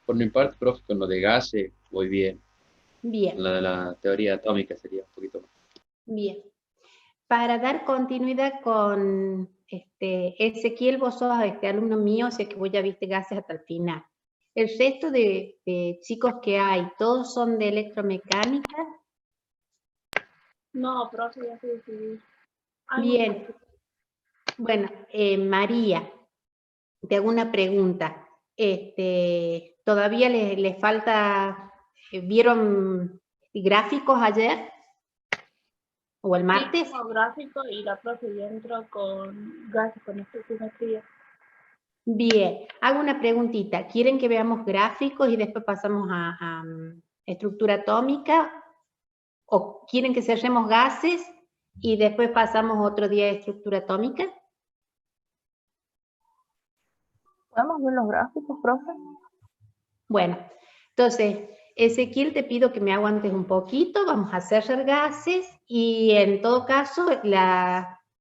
Por mi parte, profe, con lo de gases voy bien. Bien, La teoría atómica sería un poquito más. bien. Para dar continuidad con Ezequiel, vos sos alumno mío, o sea que vos ya viste gases hasta el final. El resto de chicos que hay, ¿todos son de electromecánica? No, profe, ya se decidió. Bien. Bueno, María, te hago una pregunta. ¿Todavía le falta, vieron gráficos ayer o el Sí, martes? como gráfico y la profe ya entró con gases con estequiometría. Bien, hago una preguntita. ¿Quieren que veamos gráficos y después pasamos a estructura atómica? ¿O quieren que cerremos gases y después pasamos otro día a estructura atómica? ¿Podemos ver los gráficos, profe? Bueno, entonces, Ezequiel, te pido que me aguantes un poquito, vamos a cerrar gases y en todo caso,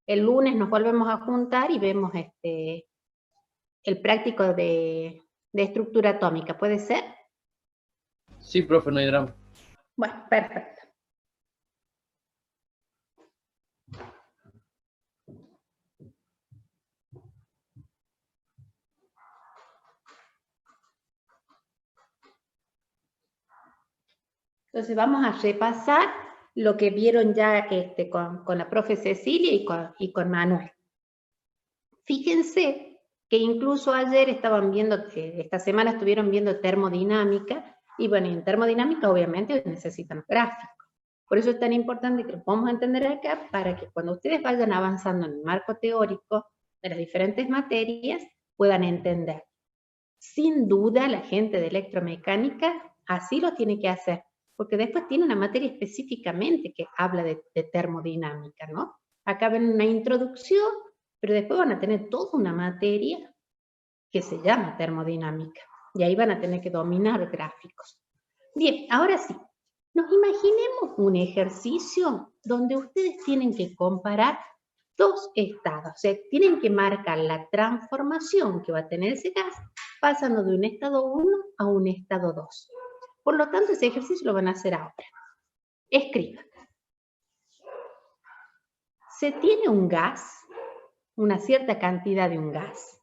el lunes nos volvemos a juntar y vemos el práctico de estructura atómica, ¿puede ser? Sí, profe, no hay drama. Bueno, perfecto. Entonces vamos a repasar lo que vieron ya con la profe Cecilia y con Manuel. Fíjense que incluso ayer estaban viendo, esta semana estuvieron viendo termodinámica, y bueno, en termodinámica obviamente necesitan gráficos. Por eso es tan importante que lo podamos entender acá, para que cuando ustedes vayan avanzando en el marco teórico de las diferentes materias, puedan entender. Sin duda, la gente de electromecánica así lo tiene que hacer, porque después tiene una materia específicamente que habla de termodinámica, ¿no? Acá ven una introducción, pero después van a tener toda una materia que se llama termodinámica, y ahí van a tener que dominar gráficos. Bien, ahora sí, nos imaginemos un ejercicio donde ustedes tienen que comparar dos estados, o sea, tienen que marcar la transformación que va a tener ese gas pasando de un estado 1 a un estado 2. Por lo tanto, ese ejercicio lo van a hacer ahora. Escriban. Se tiene un gas, una cierta cantidad de un gas,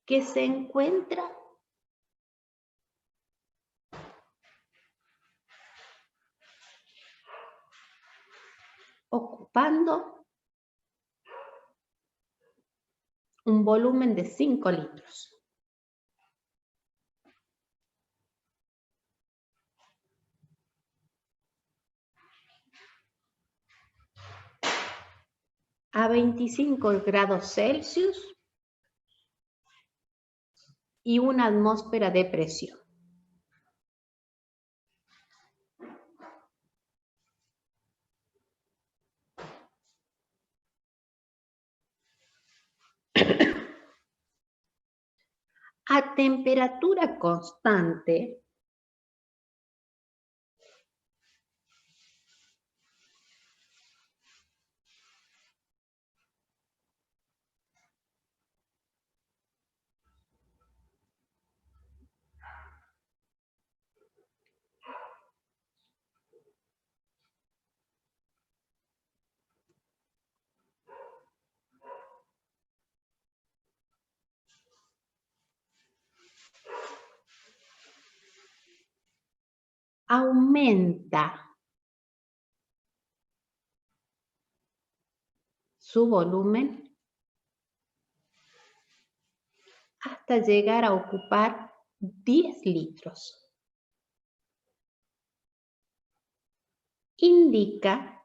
que se encuentra ocupando un volumen de 5 litros. A 25 grados Celsius y una atmósfera de presión. A temperatura constante, aumenta su volumen hasta llegar a ocupar 10 litros. Indica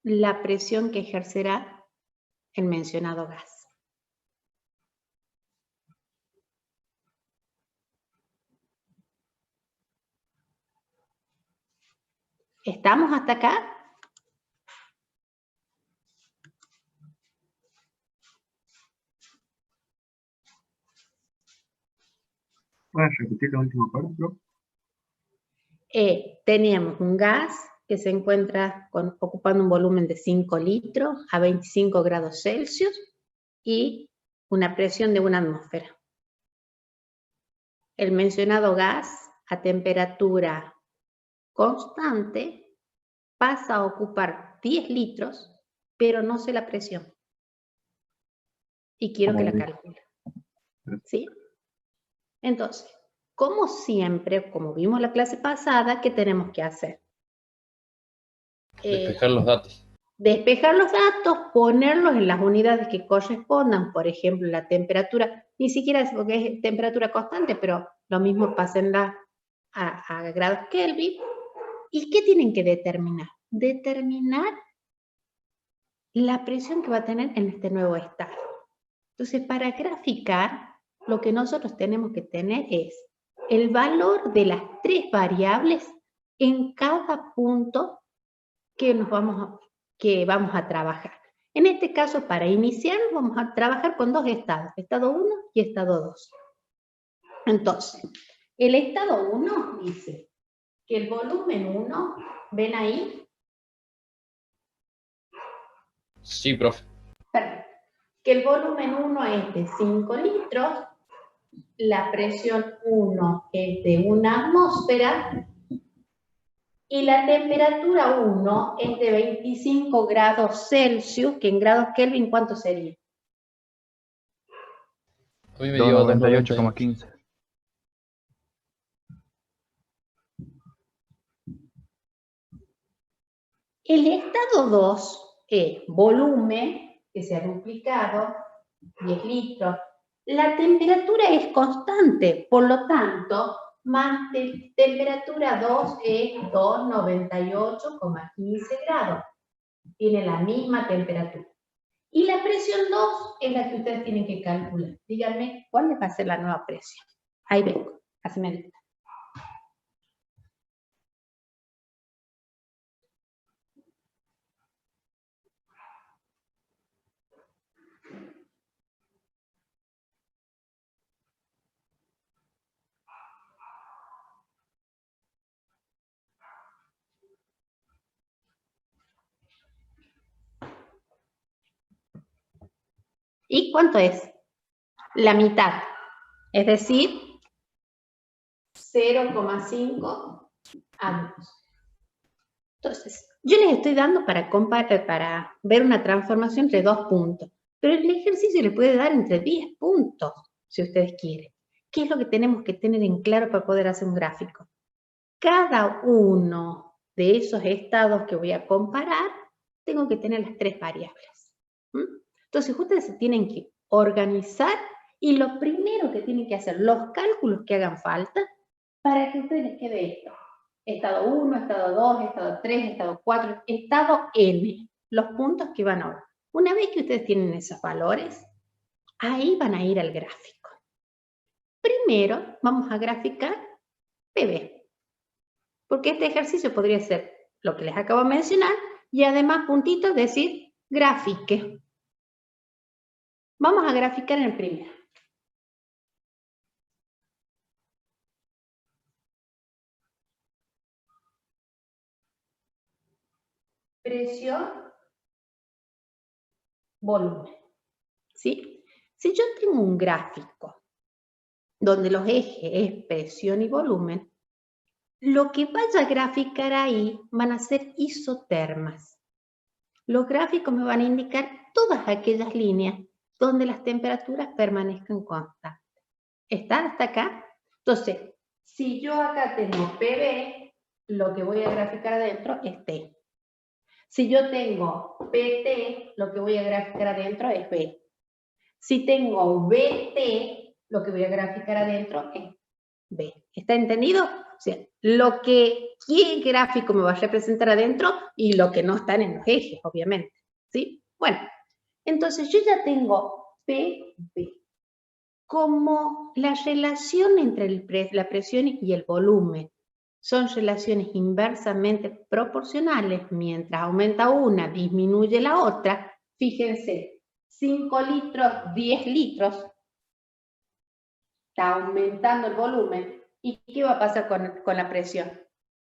la presión que ejercerá el mencionado gas. ¿Estamos hasta acá? ¿Puedes repetir la última parte, bro? Teníamos un gas que se encuentra ocupando un volumen de 5 litros a 25 grados Celsius y una presión de 1 atmósfera. El mencionado gas a temperatura constante pasa a ocupar 10 litros, pero no sé la presión. Y quiero que la calcule. ¿Sí? Entonces, como siempre, como vimos la clase pasada, ¿qué tenemos que hacer? Despejar los datos. Despejar los datos, ponerlos en las unidades que correspondan, por ejemplo, la temperatura, ni siquiera es porque es temperatura constante, pero lo mismo pasa a grados Kelvin. ¿Y qué tienen que determinar? Determinar la presión que va a tener en este nuevo estado. Entonces, para graficar, lo que nosotros tenemos que tener es el valor de las 3 variables en cada punto que vamos a trabajar. En este caso, para iniciar, vamos a trabajar con 2 estados, estado 1 y estado 2. Entonces, el estado 1 dice que el volumen 1, ¿ven ahí? Sí, profe. Perfecto. Que el volumen 1 es de 5 litros, la presión 1 es de 1 atmósfera, y la temperatura 1 es de 25 grados Celsius, que en grados Kelvin, ¿cuánto sería? A mí me dio 298,15. El estado 2 es volumen, que se ha duplicado, 10 litros. La temperatura es constante, por lo tanto, más de temperatura 2 es 298,15 grados. Tiene la misma temperatura. Y la presión 2 es la que ustedes tienen que calcular. Díganme, ¿cuál va a ser la nueva presión? Ahí vengo, haceme el... ¿Y cuánto es? La mitad. Es decir, 0,5 atmósferas. Entonces, yo les estoy dando para ver una transformación entre 2 puntos. Pero el ejercicio le puede dar entre 10 puntos, si ustedes quieren. ¿Qué es lo que tenemos que tener en claro para poder hacer un gráfico? Cada uno de esos estados que voy a comparar, tengo que tener las 3 variables. Entonces, ustedes se tienen que organizar y lo primero que tienen que hacer, los cálculos que hagan falta, para que a ustedes les quede esto. Estado 1, estado 2, estado 3, estado 4, estado N. Los puntos que van ahora. Una vez que ustedes tienen esos valores, ahí van a ir al gráfico. Primero vamos a graficar PV. Porque este ejercicio podría ser lo que les acabo de mencionar y además puntitos decir grafique. Vamos a graficar en el primero. Presión, volumen. ¿Sí? Si yo tengo un gráfico donde los ejes es presión y volumen, lo que vaya a graficar ahí van a ser isotermas. Los gráficos me van a indicar todas aquellas líneas donde las temperaturas permanezcan constantes. ¿Están hasta acá? Entonces, si yo acá tengo PV, lo que voy a graficar adentro es T. Si yo tengo PT, lo que voy a graficar adentro es B. Si tengo BT, lo que voy a graficar adentro es B. ¿Está entendido? O sea, qué gráfico me va a representar adentro y lo que no están en los ejes, obviamente. ¿Sí? Bueno, entonces yo ya tengo PB. Como la relación entre la presión y el volumen son relaciones inversamente proporcionales, mientras aumenta una, disminuye la otra, fíjense, 5 litros, 10 litros, está aumentando el volumen. ¿Y qué va a pasar con la presión?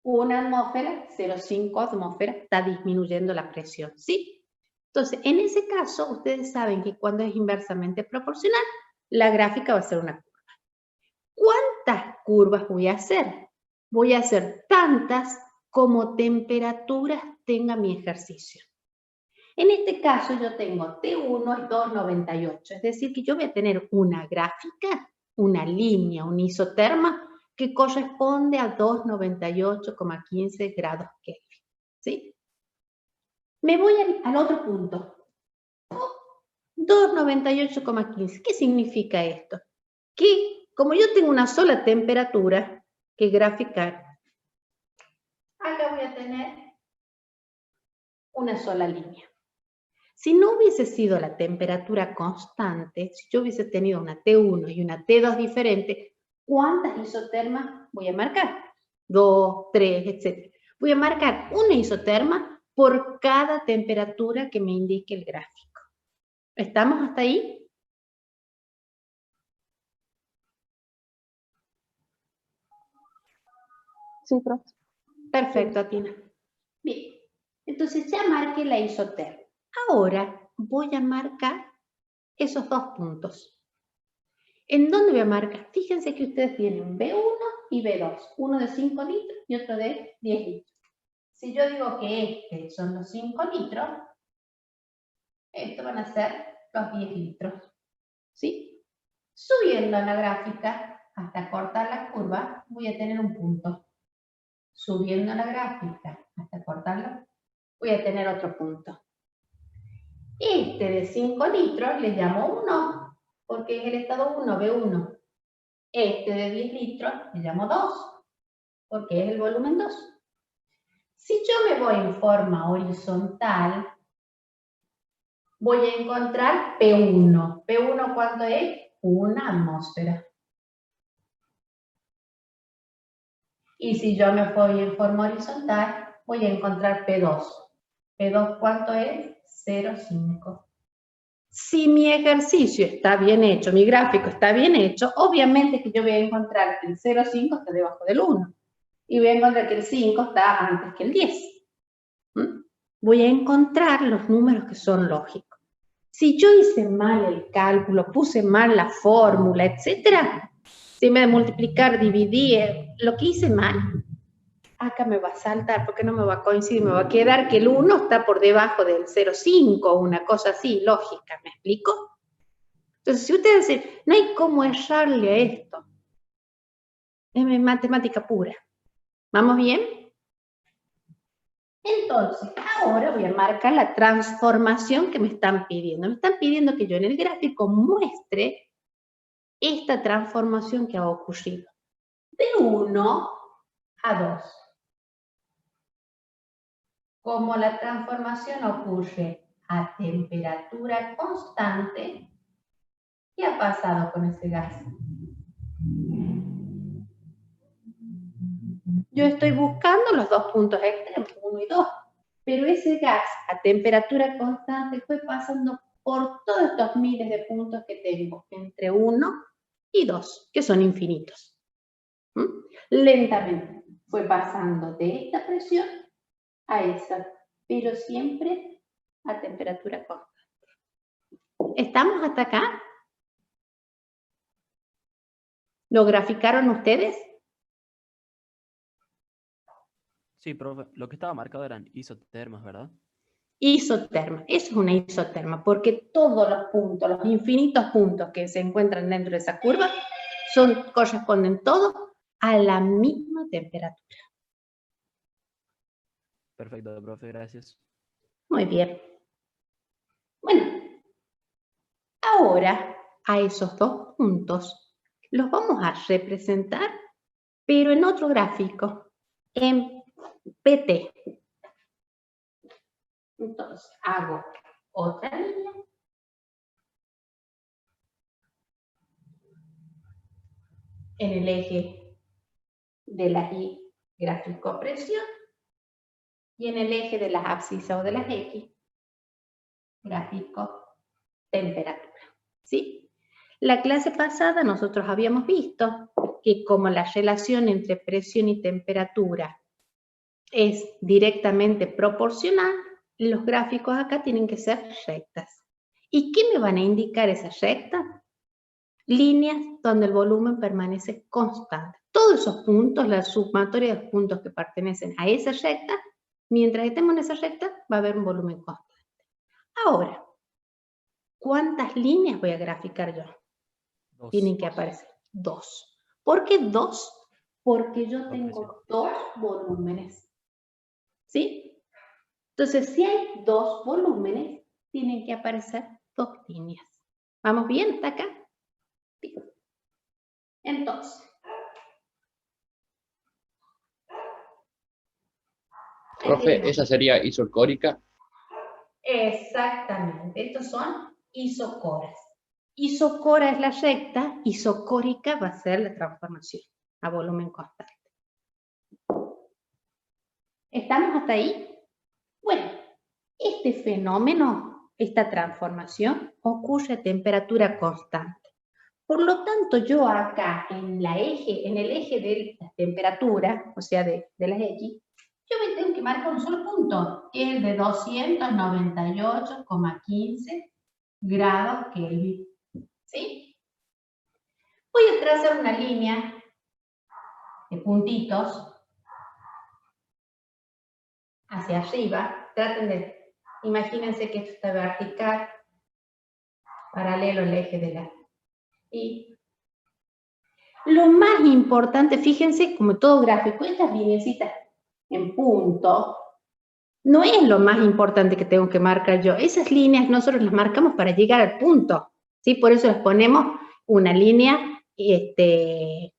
1 atmósfera, 0,5 atmósfera, está disminuyendo la presión, ¿sí? Entonces, en ese caso, ustedes saben que cuando es inversamente proporcional, la gráfica va a ser una curva. ¿Cuántas curvas voy a hacer? Voy a hacer tantas como temperaturas tenga mi ejercicio. En este caso yo tengo T1 es 2,98, es decir que yo voy a tener una gráfica, una línea, un isoterma que corresponde a 298,15 grados Kelvin, ¿sí? Me voy al otro punto. 298,15. ¿Qué significa esto? Que como yo tengo una sola temperatura que graficar, acá voy a tener una sola línea. Si no hubiese sido la temperatura constante, si yo hubiese tenido una T1 y una T2 diferente, ¿cuántas isotermas voy a marcar? 2, 3, etc. Voy a marcar una isoterma por cada temperatura que me indique el gráfico. ¿Estamos hasta ahí? Sí, profe. Perfecto, Atina. Bien, entonces ya marqué la isoterma. Ahora voy a marcar esos dos puntos. ¿En dónde voy a marcar? Fíjense que ustedes tienen B1 y B2, uno de 5 litros y otro de 10 litros. Si yo digo que este son los 5 litros, estos van a ser los 10 litros. ¿Sí? Subiendo la gráfica hasta cortar la curva, voy a tener un punto. Subiendo la gráfica hasta cortarla, voy a tener otro punto. Este de 5 litros le llamo 1, porque es el estado 1, B1. Este de 10 litros le llamo 2, porque es el volumen 2. Si yo me voy en forma horizontal, voy a encontrar P1. ¿P1 cuánto es? Una atmósfera. Y si yo me voy en forma horizontal, voy a encontrar P2. ¿P2 cuánto es? 0,5. Si mi ejercicio está bien hecho, mi gráfico está bien hecho, obviamente que yo voy a encontrar que el 0,5 está debajo del 1. Y voy a encontrar que el 5 está antes que el 10. Voy a encontrar los números que son lógicos. Si yo hice mal el cálculo, puse mal la fórmula, etc., si me de multiplicar, dividir, lo que hice mal, acá me va a saltar porque no me va a coincidir, me va a quedar que el 1 está por debajo del 0,5 o una cosa así, lógica, ¿me explico? Entonces, si ustedes dicen, no hay cómo errarle a esto, es matemática pura. ¿Vamos bien? Entonces, ahora voy a marcar la transformación que me están pidiendo. Me están pidiendo que yo en el gráfico muestre esta transformación que ha ocurrido. De 1 a 2. Como la transformación ocurre a temperatura constante, ¿qué ha pasado con ese gas? Yo estoy buscando los dos puntos extremos, 1 y 2, pero ese gas a temperatura constante fue pasando por todos estos miles de puntos que tengo, entre 1 y 2, que son infinitos. Lentamente fue pasando de esta presión a esa, pero siempre a temperatura constante. ¿Estamos hasta acá? ¿Lo graficaron ustedes? Sí, profe, lo que estaba marcado eran isotermas, ¿verdad? Isoterma, eso es una isoterma, porque todos los puntos, los infinitos puntos que se encuentran dentro de esa curva, corresponden todos a la misma temperatura. Perfecto, profe, gracias. Muy bien. Bueno, ahora a esos dos puntos los vamos a representar, pero en otro gráfico, en PT. Entonces, hago otra línea. En el eje de la Y, gráfico presión. Y en el eje de las abscisas o de las X, gráfico temperatura. ¿Sí? La clase pasada nosotros habíamos visto que como la relación entre presión y temperatura es directamente proporcional, los gráficos acá tienen que ser rectas. ¿Y qué me van a indicar esas rectas? Líneas donde el volumen permanece constante. Todos esos puntos, la sumatoria de puntos que pertenecen a esa recta, mientras estemos en esa recta, va a haber un volumen constante. Ahora, ¿cuántas líneas voy a graficar yo? 2. Tienen que aparecer 2. ¿Por qué 2? Porque yo Por tengo presión. 2 volúmenes. ¿Sí? Entonces, si hay 2 volúmenes, tienen que aparecer 2 líneas. ¿Vamos bien hasta acá? Bien. Entonces, Profe, esa sería isocórica. exactamente, estos son isocoras. Isocora es la recta, isocórica va a ser la transformación a volumen constante. ¿Estamos hasta ahí? Bueno, este fenómeno, esta transformación, ocurre a temperatura constante. Por lo tanto, yo acá en el eje de la temperatura, o sea, de las X, yo me tengo que marcar un solo punto, que es el de 298,15 grados Kelvin. ¿Sí? Voy a trazar una línea de puntitos hacia arriba. Traten de, imagínense que esto está vertical, paralelo al eje de la Y. Lo más importante, fíjense, como todo gráfico, estas lineecitas en punto, no es lo más importante que tengo que marcar yo. Esas líneas nosotros las marcamos para llegar al punto, ¿sí? Por eso les ponemos una línea, es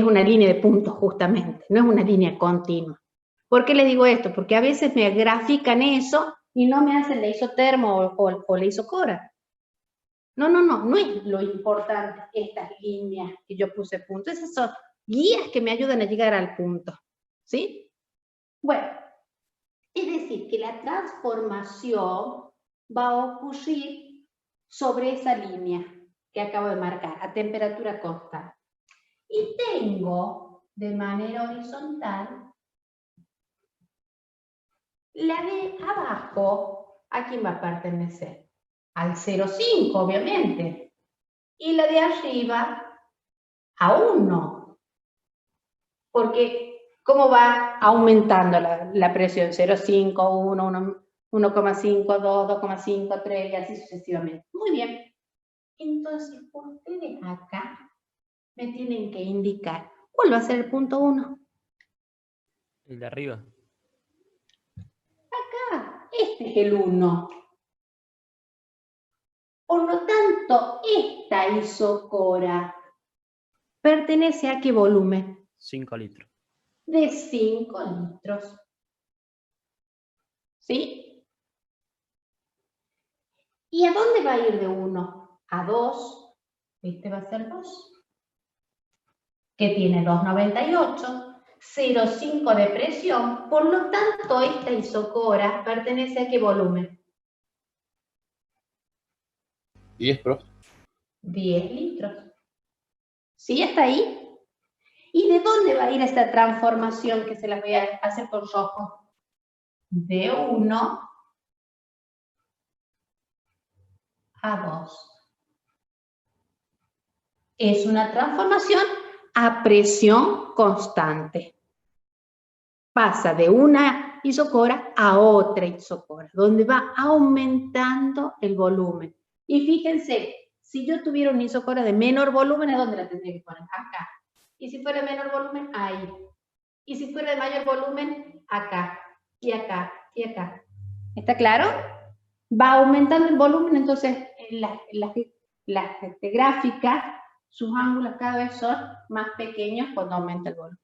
una línea de puntos justamente, no es una línea continua. ¿Por qué les digo esto? Porque a veces me grafican eso y no me hacen la isotermo o la isocora. No es lo importante estas líneas que yo puse puntos. Esas son guías que me ayudan a llegar al punto, ¿sí? Bueno, es decir, que la transformación va a ocurrir sobre esa línea que acabo de marcar, a temperatura constante. Y tengo de manera horizontal la de abajo, ¿a quién va a pertenecer? Al 0,5, obviamente. Y la de arriba, a 1. Porque, ¿cómo va aumentando la presión? 0,5, 1, 1,5, 2, 2,5, 3 y así sucesivamente. Muy bien. Entonces, ustedes acá me tienen que indicar cuál va a ser el punto 1. El de arriba. Acá, este es el 1. Por lo tanto, esta isocora pertenece a qué volumen? 5 litros. De 5 litros. ¿Sí? ¿Y a dónde va a ir de 1? A 2. Este va a ser 2. Que tiene 2,98. 0,5 de presión. Por lo tanto, esta isocora pertenece a qué volumen? 10, profe. 10 litros. ¿Sí? ¿Hasta ahí? ¿Y de dónde va a ir esta transformación que se las voy a hacer con rojo? De 1 a 2. Es una transformación a presión constante. Pasa de una isocora a otra isocora, donde va aumentando el volumen. Y fíjense, si yo tuviera una isocora de menor volumen, ¿a dónde la tendría que poner? Acá. Y si fuera de menor volumen, ahí. Y si fuera de mayor volumen, acá, y acá, y acá. ¿Está claro? Va aumentando el volumen, entonces en las gráficas, sus ángulos cada vez son más pequeños cuando aumenta el volumen.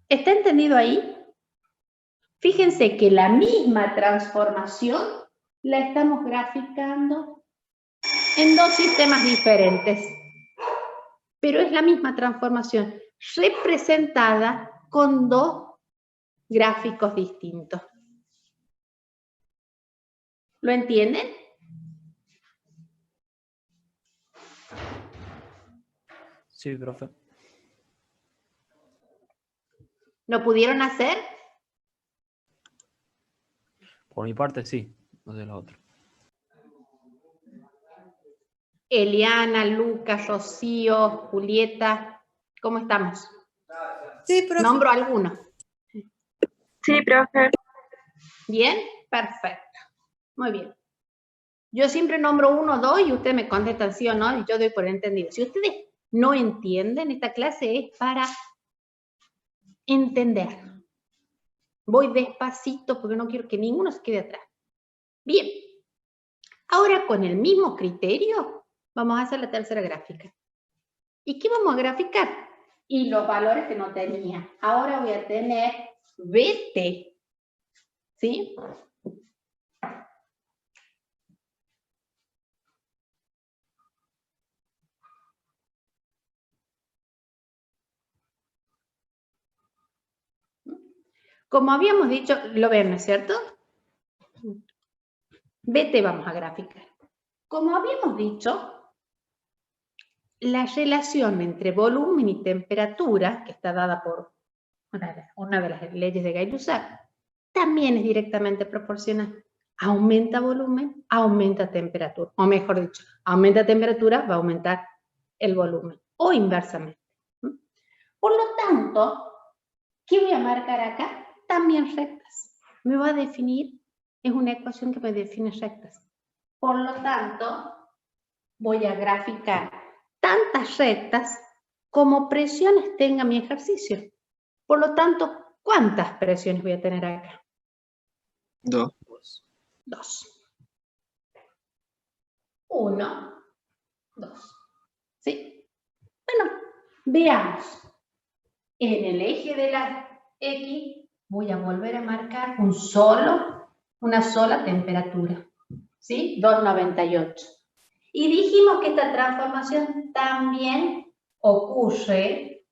¿Está entendido ahí? Fíjense que la misma transformación la estamos graficando en dos sistemas diferentes, pero es la misma transformación representada con dos gráficos distintos. ¿Lo entienden? Sí, profe. ¿Lo pudieron hacer? Por mi parte, sí. No sé los otros. Eliana, Lucas, Rocío, Julieta, ¿cómo estamos? Sí, profe. Nombro alguno. Sí, profe. ¿Bien? Perfecto. Muy bien. Yo siempre nombro 1 o 2 y ustedes me contestan sí o no y yo doy por entendido. Si ustedes no entienden, esta clase es para entender. Voy despacito porque no quiero que ninguno se quede atrás. Bien. Ahora con el mismo criterio vamos a hacer la tercera gráfica. ¿Y qué vamos a graficar? Y los valores que no tenía. Ahora voy a tener BT. ¿Sí? Como habíamos dicho, lo ven, ¿no es cierto? BT vamos a graficar. Como habíamos dicho, la relación entre volumen y temperatura, que está dada por una de las leyes de Gay-Lussac, también es directamente proporcional. Aumenta volumen, aumenta temperatura. O mejor dicho, aumenta temperatura, va a aumentar el volumen. O inversamente. Por lo tanto, ¿qué voy a marcar acá? También rectas. Me va a definir, es una ecuación que me define rectas. Por lo tanto, voy a graficar tantas rectas como presiones tenga mi ejercicio. Por lo tanto, ¿cuántas presiones voy a tener acá? 2. 2. 1, 2. ¿Sí? Bueno, veamos. En el eje de la X voy a volver a marcar una sola temperatura. ¿Sí? 298. Y dijimos que esta transformación también ocurre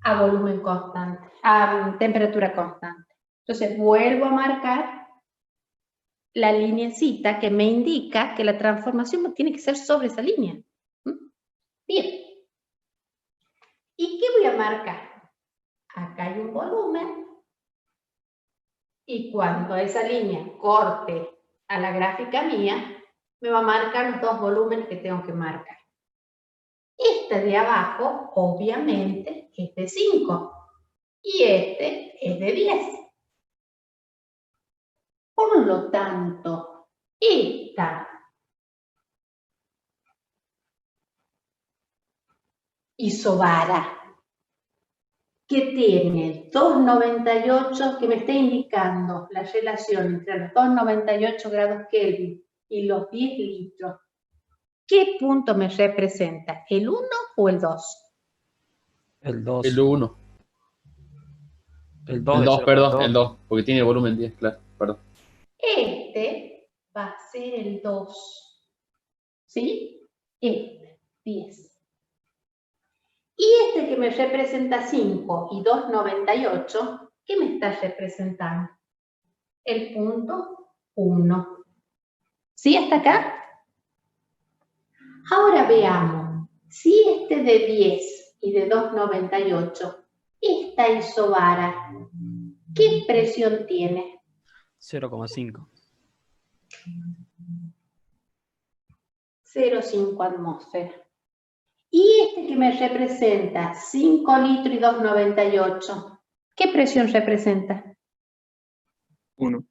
a volumen constante, a temperatura constante. Entonces vuelvo a marcar la lineecita que me indica que la transformación tiene que ser sobre esa línea. Bien. ¿Y qué voy a marcar? Acá hay un volumen y cuando esa línea corte a la gráfica mía, me va a marcar los 2 volúmenes que tengo que marcar. Este de abajo, obviamente, es de 5 y este es de 10. Por lo tanto, esta isobara que tiene 298, que me está indicando la relación entre los 298 grados Kelvin y los 10 litros, ¿qué punto me representa? ¿El 1 o el 2? El 2. El 1. El 2 El de 2, perdón, 0,2. el 2, porque tiene volumen 10, claro, perdón. Este va a ser el 2. ¿Sí? Este, 10. Y este que me representa 5 y 298, ¿qué me está representando? El punto 1. ¿Sí hasta acá? Ahora veamos, si este de 10 y de 298, esta isobara, ¿qué presión tiene? 0,5. 0,5 atmósferas. Y este que me representa 5 litros y 298, ¿qué presión representa? 1.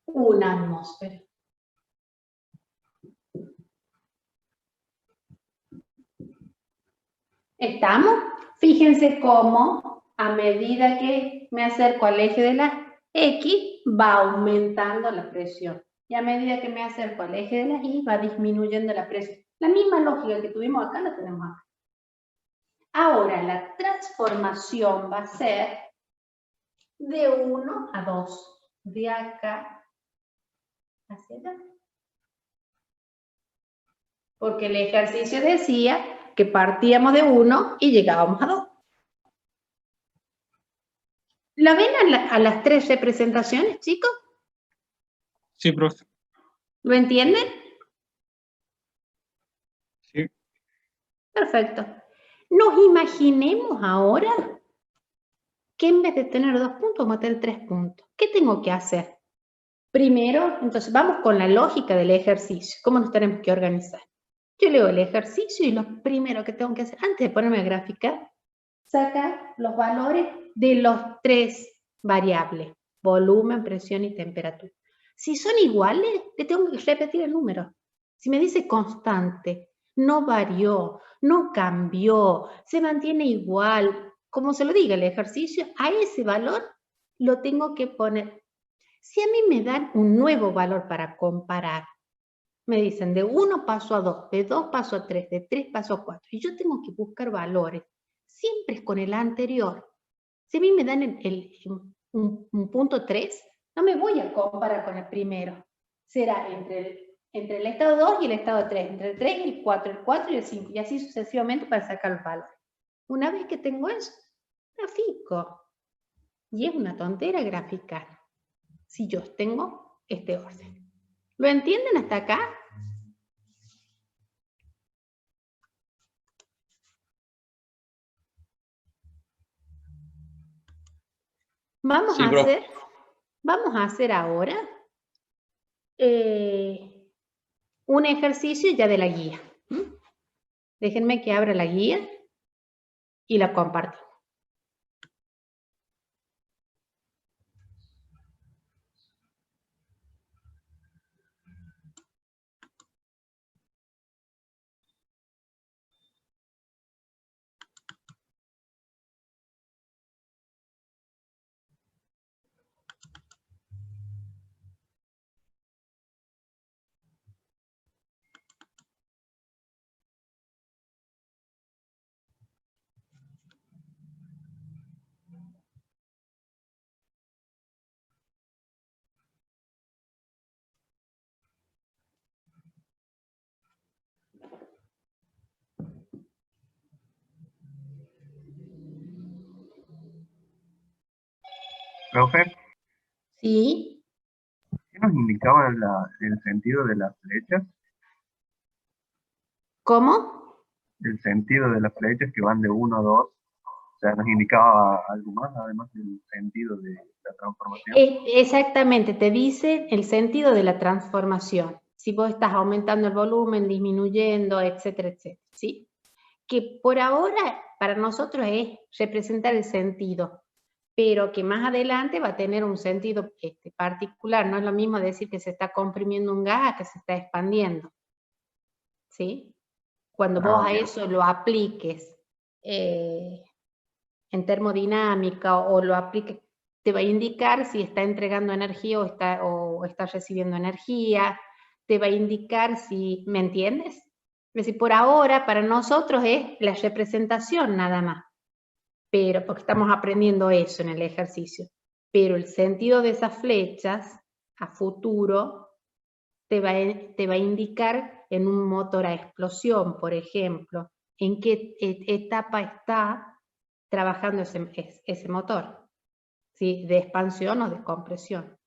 1 atmósfera. ¿Estamos? Fíjense cómo a medida que me acerco al eje de la X va aumentando la presión. Y a medida que me acerco al eje de la Y va disminuyendo la presión. La misma lógica que tuvimos acá la tenemos acá. Ahora la transformación va a ser de 1 a 2. De acá hacia allá. Porque el ejercicio decía que partíamos de 1 y llegábamos a 2. ¿La ven a las 3 representaciones, chicos? Sí, profe. ¿Lo entienden? Sí. Perfecto. Nos imaginemos ahora que en vez de tener 2 puntos, vamos a tener 3 puntos. ¿Qué tengo que hacer? Primero, entonces vamos con la lógica del ejercicio. ¿Cómo nos tenemos que organizar? Yo leo el ejercicio y lo primero que tengo que hacer, antes de ponerme a graficar, sacar los valores de los 3 variables. Volumen, presión y temperatura. Si son iguales, le tengo que repetir el número. Si me dice constante, no varió, no cambió, se mantiene igual, como se lo diga el ejercicio, a ese valor lo tengo que poner. Si a mí me dan un nuevo valor para comparar, me dicen de 1 paso a 2, de 2 paso a 3, de 3 paso a 4, y yo tengo que buscar valores, siempre es con el anterior. Si a mí me dan un punto 3, no me voy a comparar con el primero. Será entre el estado 2 y el estado 3, entre el 3 y el 4 y el 5, y así sucesivamente para sacar los valores. Una vez que tengo eso, grafico. Y es una tontera graficar si yo tengo este orden. ¿Lo entienden hasta acá? Vamos a hacer ahora un ejercicio ya de la guía. Déjenme que abra la guía y la comparto. Profe, ¿Sí? ¿qué nos indicaba el sentido de las flechas? ¿Cómo? El sentido de las flechas que van de 1 a 2. O sea, ¿nos indicaba algo más, además del sentido de la transformación? Exactamente, te dice el sentido de la transformación. Si vos estás aumentando el volumen, disminuyendo, etcétera, etcétera, ¿sí? Que por ahora para nosotros es representar el sentido, pero que más adelante va a tener un sentido particular. No es lo mismo decir que se está comprimiendo un gas a que se está expandiendo, ¿sí? Cuando vos a eso lo apliques en termodinámica o lo apliques, te va a indicar si está entregando energía o está recibiendo energía, te va a indicar si, ¿me entiendes? Es decir, por ahora para nosotros es la representación nada más, pero porque estamos aprendiendo eso en el ejercicio, pero el sentido de esas flechas a futuro te va a indicar en un motor a explosión, por ejemplo, en qué etapa está trabajando ese motor, ¿sí? De expansión o de compresión.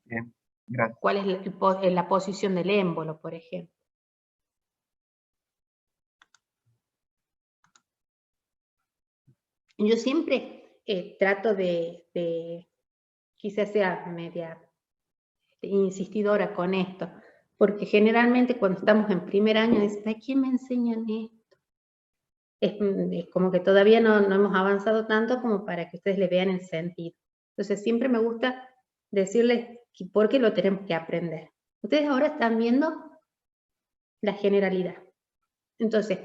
Bien, gracias. ¿Cuál es la posición del émbolo, por ejemplo? Yo siempre trato de, quizás sea media insistidora con esto, porque generalmente cuando estamos en primer año dicen, ¿a quién me enseñan esto? Es como que todavía no hemos avanzado tanto como para que ustedes le vean el sentido. Entonces siempre me gusta decirles por qué lo tenemos que aprender. Ustedes ahora están viendo la generalidad. Entonces,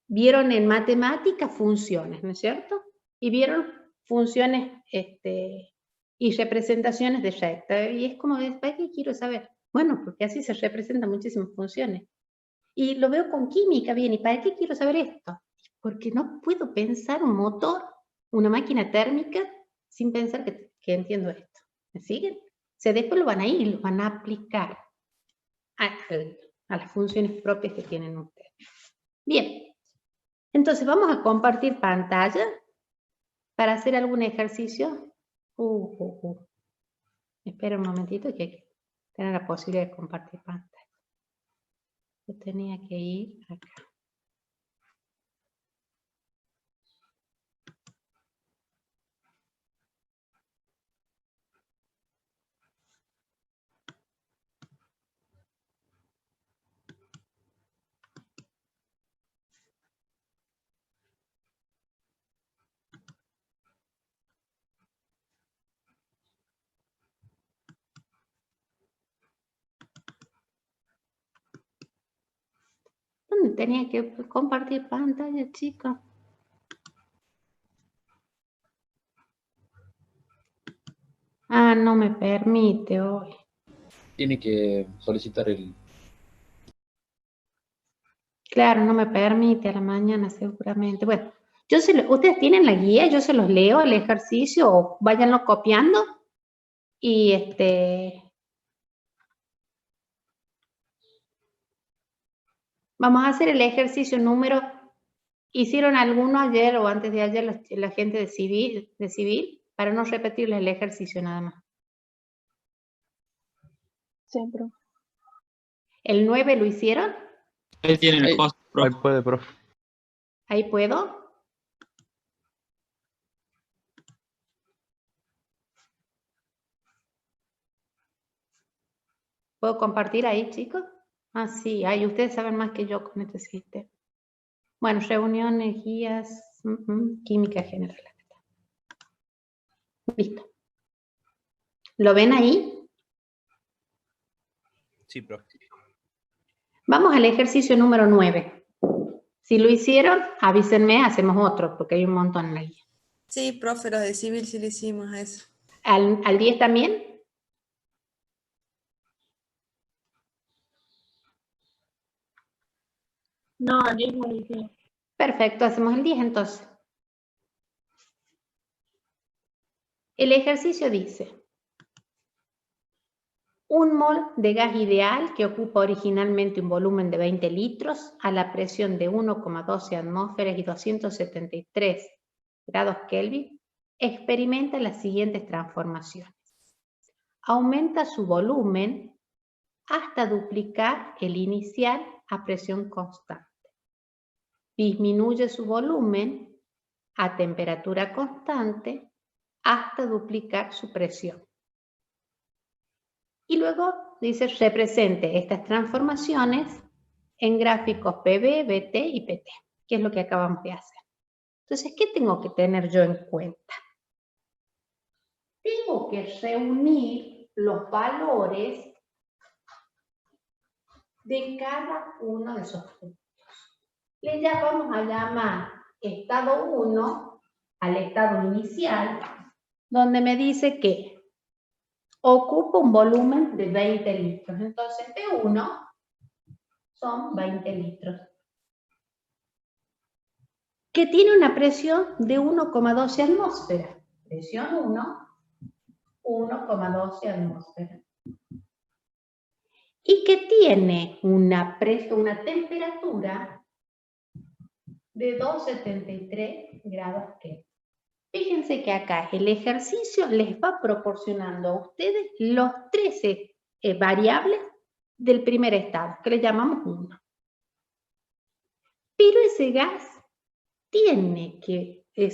vieron en matemática funciones, ¿no es cierto? Y vieron funciones y representaciones de recta. Y es como, ¿para qué quiero saber? Bueno, porque así se representan muchísimas funciones. Y lo veo con química, bien, ¿y para qué quiero saber esto? Porque no puedo pensar un motor, una máquina térmica, sin pensar que entiendo esto. ¿Me siguen? O sea, después lo van a ir y lo van a aplicar a las funciones propias que tienen ustedes. Bien, entonces vamos a compartir pantalla para hacer algún ejercicio. Espera un momentito que hay que tener la posibilidad de compartir pantalla. Yo tenía que ir acá. tenía que compartir pantalla, chicos. Ah, no me permite hoy. Tiene que solicitar el... Claro, no me permite a la mañana seguramente. Bueno, ustedes tienen la guía, yo se los leo, el ejercicio, o váyanlo copiando. Y vamos a hacer el ejercicio número. ¿Hicieron alguno ayer o antes de ayer la gente de civil? Para no repetirles el ejercicio nada más. Sí, profe. ¿El 9 lo hicieron? Ahí tiene el Ahí. costo, Ahí profe. puede, profe. ¿Ahí puedo? ¿Puedo compartir ahí, chicos? Ah, sí, ahí ustedes saben más que yo con este sistema. Bueno, reuniones, guías, química general. Listo. ¿Lo ven ahí? Sí, profe. Vamos al ejercicio número 9. Si lo hicieron, avísenme, hacemos otro, porque hay un montón en la guía. Sí, profe, los de civil sí le hicimos a eso. ¿Al 10 también? No, ayer no lo hicimos. Perfecto, hacemos el 10 entonces. El ejercicio dice: un mol de gas ideal que ocupa originalmente un volumen de 20 litros a la presión de 1,12 atmósferas y 273 grados Kelvin experimenta las siguientes transformaciones. Aumenta su volumen hasta duplicar el inicial a presión constante. Disminuye su volumen a temperatura constante hasta duplicar su presión. Y luego dice represente estas transformaciones en gráficos PV, BT y PT, que es lo que acabamos de hacer. Entonces, ¿qué tengo que tener yo en cuenta? Tengo que reunir los valores de cada uno de esos puntos. Le vamos a llamar estado 1 al estado inicial, donde me dice que ocupa un volumen de 20 litros. Entonces, P1 son 20 litros. Que tiene una presión de 1,12 atmósferas. Presión 1, 1,12 atmósferas. Y que tiene una temperatura de 273 grados Kelvin. Fíjense que acá el ejercicio les va proporcionando a ustedes los 13 variables del primer estado, que le llamamos 1. Pero ese gas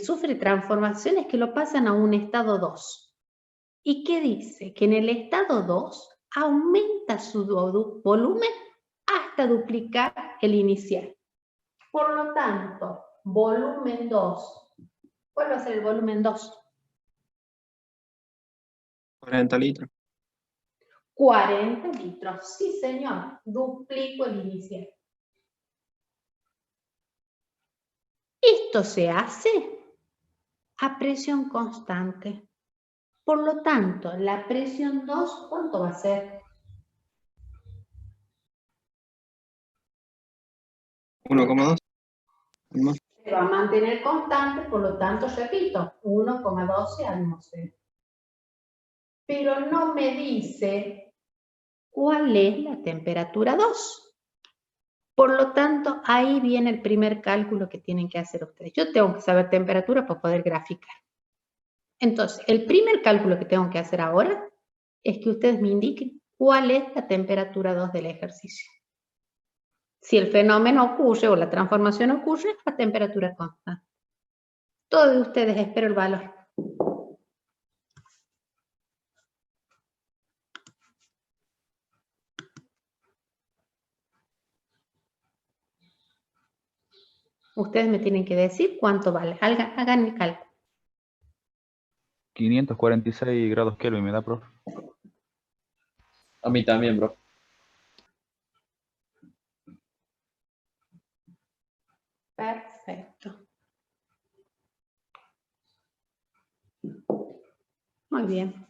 sufre transformaciones que lo pasan a un estado 2. ¿Y qué dice? Que en el estado 2 aumenta su volumen hasta duplicar el inicial. Por lo tanto, volumen 2. ¿Cuál va a ser el volumen 2? 40 litros. 40 litros. Sí, señor. Duplico el inicial. Esto se hace a presión constante. Por lo tanto, la presión 2, ¿cuánto va a ser? 1,2. Se va a mantener constante, por lo tanto, repito, 1,12 atmósferas. Pero no me dice cuál es la temperatura 2. Por lo tanto, ahí viene el primer cálculo que tienen que hacer ustedes. Yo tengo que saber temperatura para poder graficar. Entonces, el primer cálculo que tengo que hacer ahora es que ustedes me indiquen cuál es la temperatura 2 del ejercicio. Si el fenómeno ocurre o la transformación ocurre a temperatura constante. Todos de ustedes, espero el valor. Ustedes me tienen que decir cuánto vale. Hagan el cálculo. 546 grados Kelvin, ¿me da, profe? A mí también, bro. Muy bien.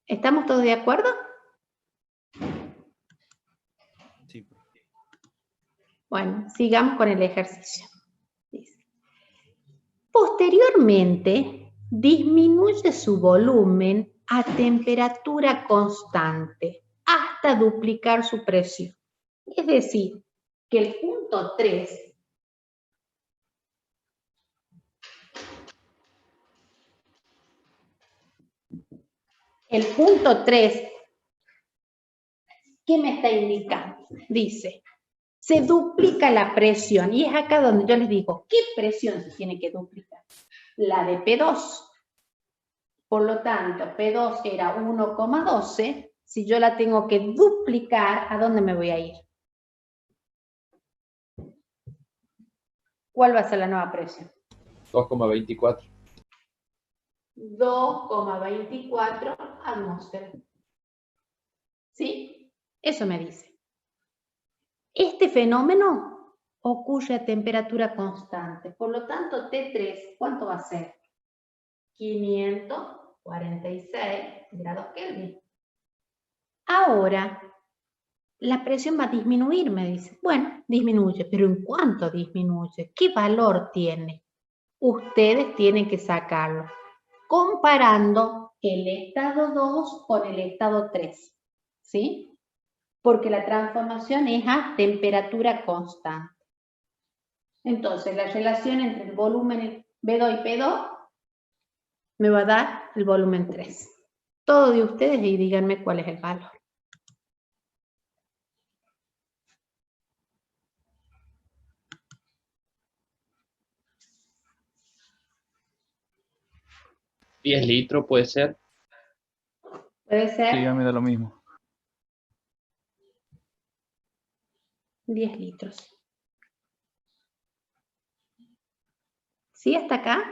¿Estamos todos de acuerdo? Sí, profe. Bueno, sigamos con el ejercicio. Dice, posteriormente, disminuye su volumen a temperatura constante hasta duplicar su presión. Es decir, que el punto 3 ¿qué me está indicando? Dice, se duplica la presión y es acá donde yo les digo, ¿qué presión se tiene que duplicar? La de P2. Por lo tanto, P2 era 1,12. Si yo la tengo que duplicar, ¿a dónde me voy a ir? ¿Cuál va a ser la nueva presión? 2,24. 2,24 atmósferas. ¿Sí? Eso me dice. Este fenómeno ocurre a temperatura constante. Por lo tanto, T3, ¿cuánto va a ser? 546 grados Kelvin. Ahora, la presión va a disminuir, me dice. Bueno, disminuye, pero ¿en cuánto disminuye? ¿Qué valor tiene? Ustedes tienen que sacarlo, comparando el estado 2 con el estado 3, ¿sí? Porque la transformación es a temperatura constante. Entonces, la relación entre el volumen B2 y P2 me va a dar el volumen 3. Todo de ustedes y díganme cuál es el valor. ¿10 litros puede ser? Puede Sí, ser a mí da lo mismo. 10 litros. ¿Sí? ¿Hasta acá?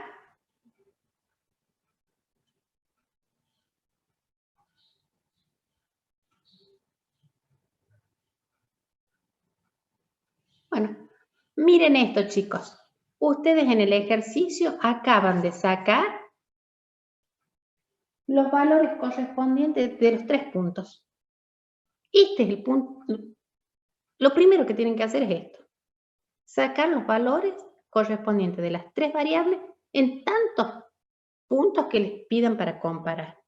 Bueno, miren esto, chicos. Ustedes en el ejercicio acaban de sacar los valores correspondientes de los 3 puntos. Este es el punto. Lo primero que tienen que hacer es esto. Sacar los valores correspondientes de las 3 variables en tantos puntos que les pidan para comparar.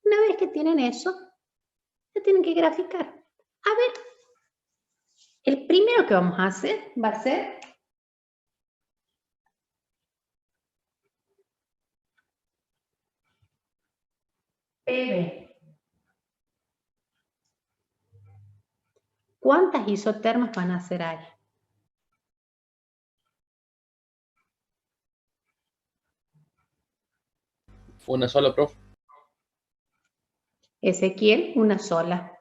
Una vez que tienen eso, ya tienen que graficar. A ver, el primero que vamos a hacer va a ser PB. ¿Cuántas isotermas van a hacer ahí? ¿Una sola, profe? Ezequiel, una sola.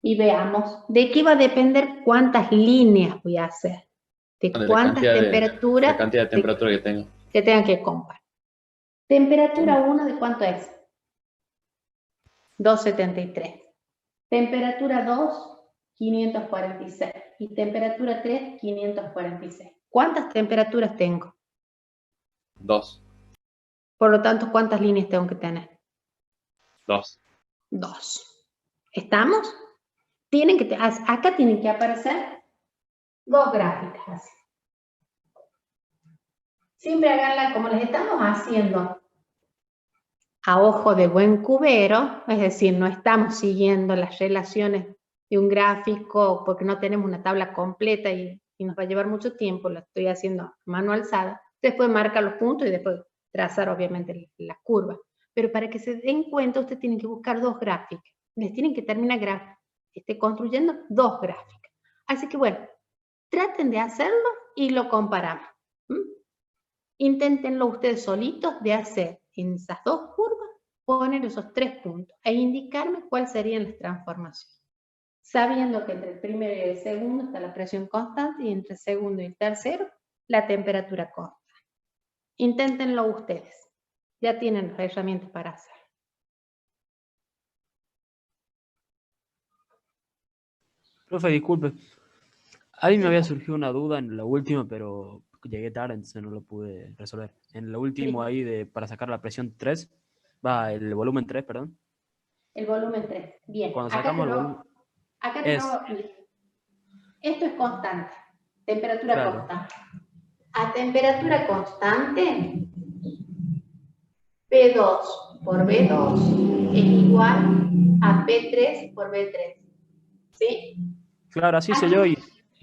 Y veamos, ¿de qué va a depender cuántas líneas voy a hacer? De De cuántas la temperaturas cantidad de temperatura que tengo. que tengan que comparar. Temperatura 1, ¿de cuánto es? 273. Temperatura 2, 546. Y temperatura 3, 546. ¿Cuántas temperaturas tengo? 2. Por lo tanto, ¿cuántas líneas tengo que tener? 2. 2. ¿Estamos? Acá tienen que aparecer 2 gráficas así. Siempre háganla como les estamos haciendo a ojo de buen cubero, es decir, no estamos siguiendo las relaciones de un gráfico porque no tenemos una tabla completa y nos va a llevar mucho tiempo, lo estoy haciendo a mano alzada. Después marca los puntos y después trazar obviamente la curva. Pero para que se den cuenta, ustedes tienen que buscar 2 gráficas. Les tienen que terminar construyendo 2 gráficas. Así que bueno, traten de hacerlo y lo comparamos. Inténtenlo ustedes solitos de hacer en esas 2 curvas, poner esos 3 puntos e indicarme cuáles serían las transformaciones. Sabiendo que entre el primero y el segundo está la presión constante y entre el segundo y el tercero la temperatura constante. Inténtenlo ustedes. Ya tienen las herramientas para hacerlo. Profe, disculpe. A mí me había surgido una duda en la última, pero llegué tarde, entonces no lo pude resolver. En lo último ahí para sacar la presión 3, el volumen 3, perdón. El volumen 3. Bien. Cuando sacamos el volumen... Acá te es- lo... Esto es constante. Temperatura Claro. constante. A temperatura constante, P2 por B2 es igual a P3 por B3. ¿Sí? Claro, así hice yo y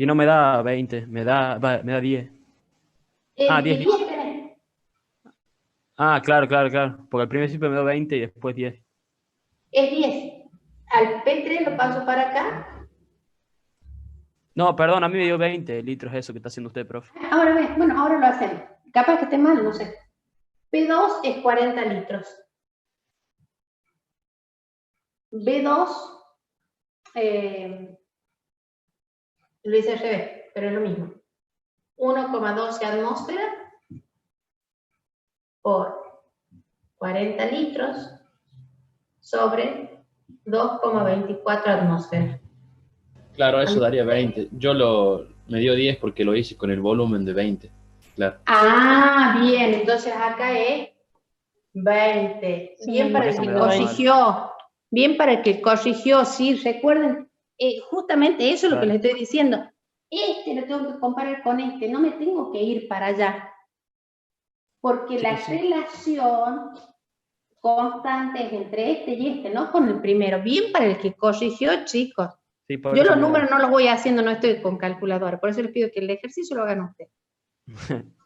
no me da 20, me da 10. Ah, 10 litros. tenés. Ah, claro. Porque al principio me dio 20 y después 10. Es 10. Al P3 lo paso para acá. No, perdón, a mí me dio 20 litros eso que está haciendo usted, profe. Ahora ves, bueno, ahora lo hacemos. Capaz que esté mal, no sé. P2 es 40 litros. B2, lo hice al revés, pero es lo mismo. 1,12 atmósferas por 40 litros sobre 2,24 atmósferas. Claro, eso daría 20. Me dio 10 porque lo hice con el volumen de 20. Claro. Ah, bien, entonces acá es 20. Sí, Bien para el eso que me da mal. corrigió. Bien para el que corrigió, sí, recuerden, justamente eso es lo que Claro. les estoy diciendo. Este lo tengo que comparar con este, no me tengo que ir para allá. Porque Sí, la sí. relación constante es entre este y este, no con el primero. Bien para el que corrigió, chicos. Sí, por Yo eso los me da- números no los voy haciendo, no estoy con calculadora, por eso les pido que el ejercicio lo hagan ustedes.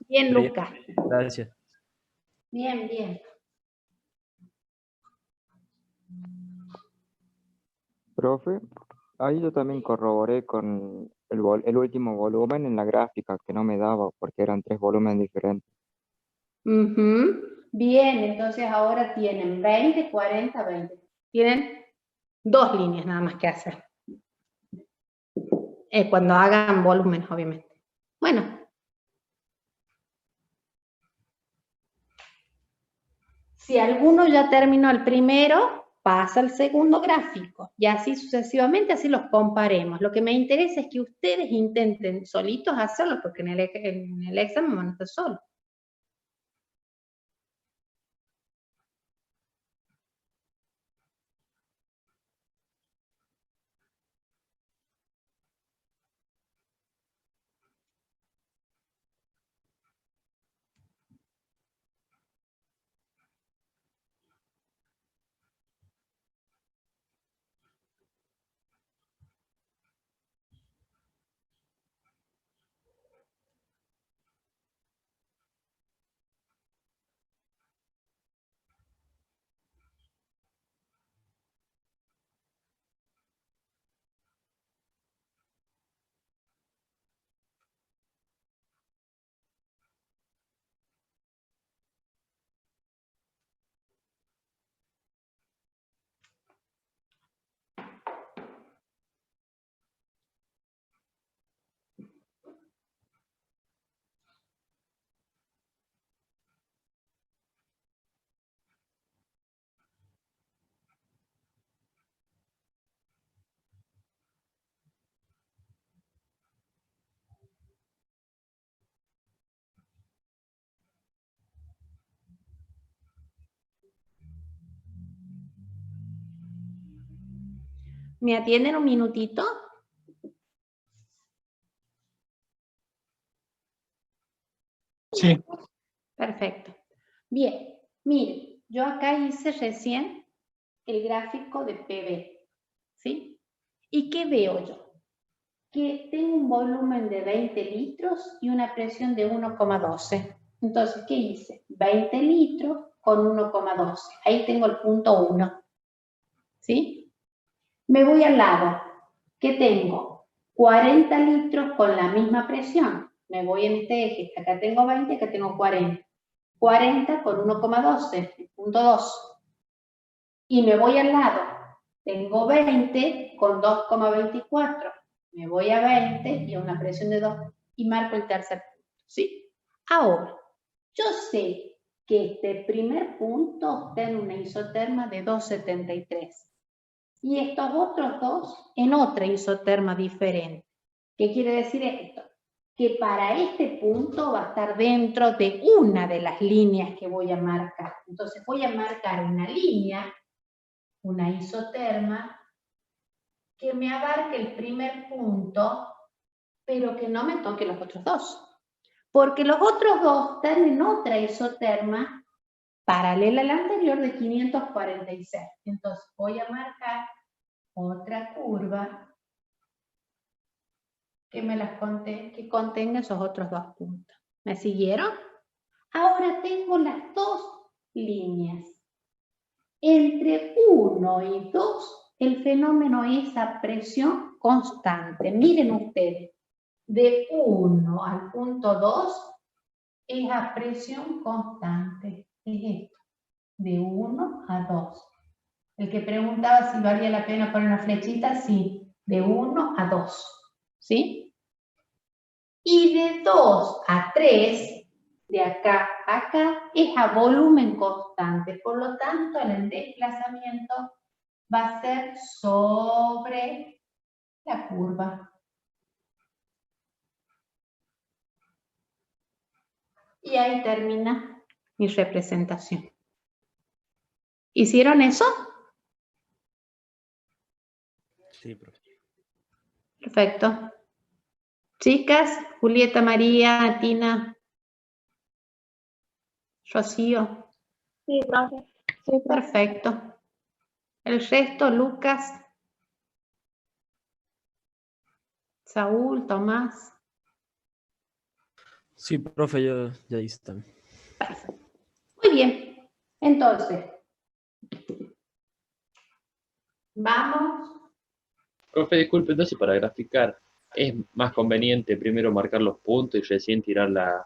Bien, Pero- Lucas. Gracias. Bien, bien. Profe, ahí yo también corroboré con el último volumen en la gráfica, que no me daba porque eran 3 volúmenes diferentes. Ujú. Bien, entonces ahora tienen 20, 40, 20. Tienen 2 líneas nada más que hacer. Cuando hagan volúmenes, obviamente. Bueno. Si alguno ya terminó el primero, pasa al segundo gráfico. Y así sucesivamente, así los comparemos. Lo que me interesa es que ustedes intenten solitos hacerlo, porque en el examen van a estar solos. ¿Me atienden un minutito? Sí, Perfecto. Bien, miren, yo acá hice recién el gráfico de PV, ¿sí? ¿Y qué veo yo? Que tengo un volumen de 20 litros y una presión de 1,12. Entonces, ¿qué hice? 20 litros con 1,12. Ahí tengo el punto 1, ¿sí? Me voy al lado. ¿Qué tengo? 40 litros con la misma presión. Me voy en este eje. Acá tengo 20, acá tengo 40. 40 con 1,12, punto 2. Y me voy al lado. Tengo 20 con 2,24. Me voy a 20 y a una presión de 2 y marco el tercer punto, ¿sí? Ahora, yo sé que este primer punto está en una isoterma de 2,73 y estos otros dos en otra isoterma diferente. ¿Qué quiere decir esto? que para este punto va a estar dentro de una de las líneas que voy a marcar. Entonces voy a marcar una línea, una isoterma, que me abarque el primer punto, pero que no me toque los otros dos. Porque los otros dos están en otra isoterma paralela a la anterior de 546. Entonces voy a marcar otra curva que contenga esos otros dos puntos. ¿Me siguieron? Ahora tengo las dos líneas. Entre 1 y 2, el fenómeno es a presión constante. Miren ustedes, de 1 al punto 2 es a presión constante. Es esto, de 1 a 2. El que preguntaba si valía la pena poner una flechita, sí, de 1 a 2. ¿Sí? Y de 2 a 3, de acá a acá, es a volumen constante. Por lo tanto, el desplazamiento va a ser sobre la curva. Y ahí termina mi representación. ¿Hicieron eso? Sí, profe. Perfecto. Chicas, Julieta, María, Tina, Rocío. Sí, profe. Sí, profe. Perfecto. El resto, Lucas, Saúl, Tomás. Sí, profe, yo ya hice también. Perfecto. Muy bien. Entonces, vamos. Profe, disculpe, entonces para graficar, ¿es más conveniente primero marcar los puntos y recién tirar la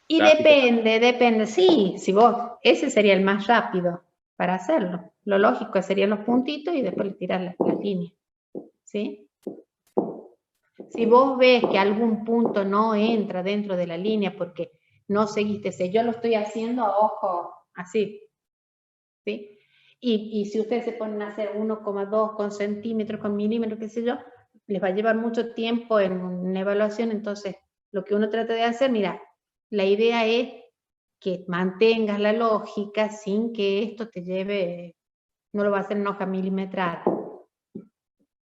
Y gráfica? depende. Sí, si vos, ese sería el más rápido para hacerlo. Lo lógico serían los puntitos y después le tirás las líneas. ¿Sí? Si vos ves que algún punto no entra dentro de la línea porque no seguiste, yo lo estoy haciendo a ojo así, ¿sí? Y si ustedes se ponen a hacer 1,2 con centímetros, con milímetros, qué sé yo, les va a llevar mucho tiempo en una evaluación. Entonces lo que uno trata de hacer, mira, la idea es que mantengas la lógica sin que esto te lleve, no lo va a hacer en hoja milimetrada,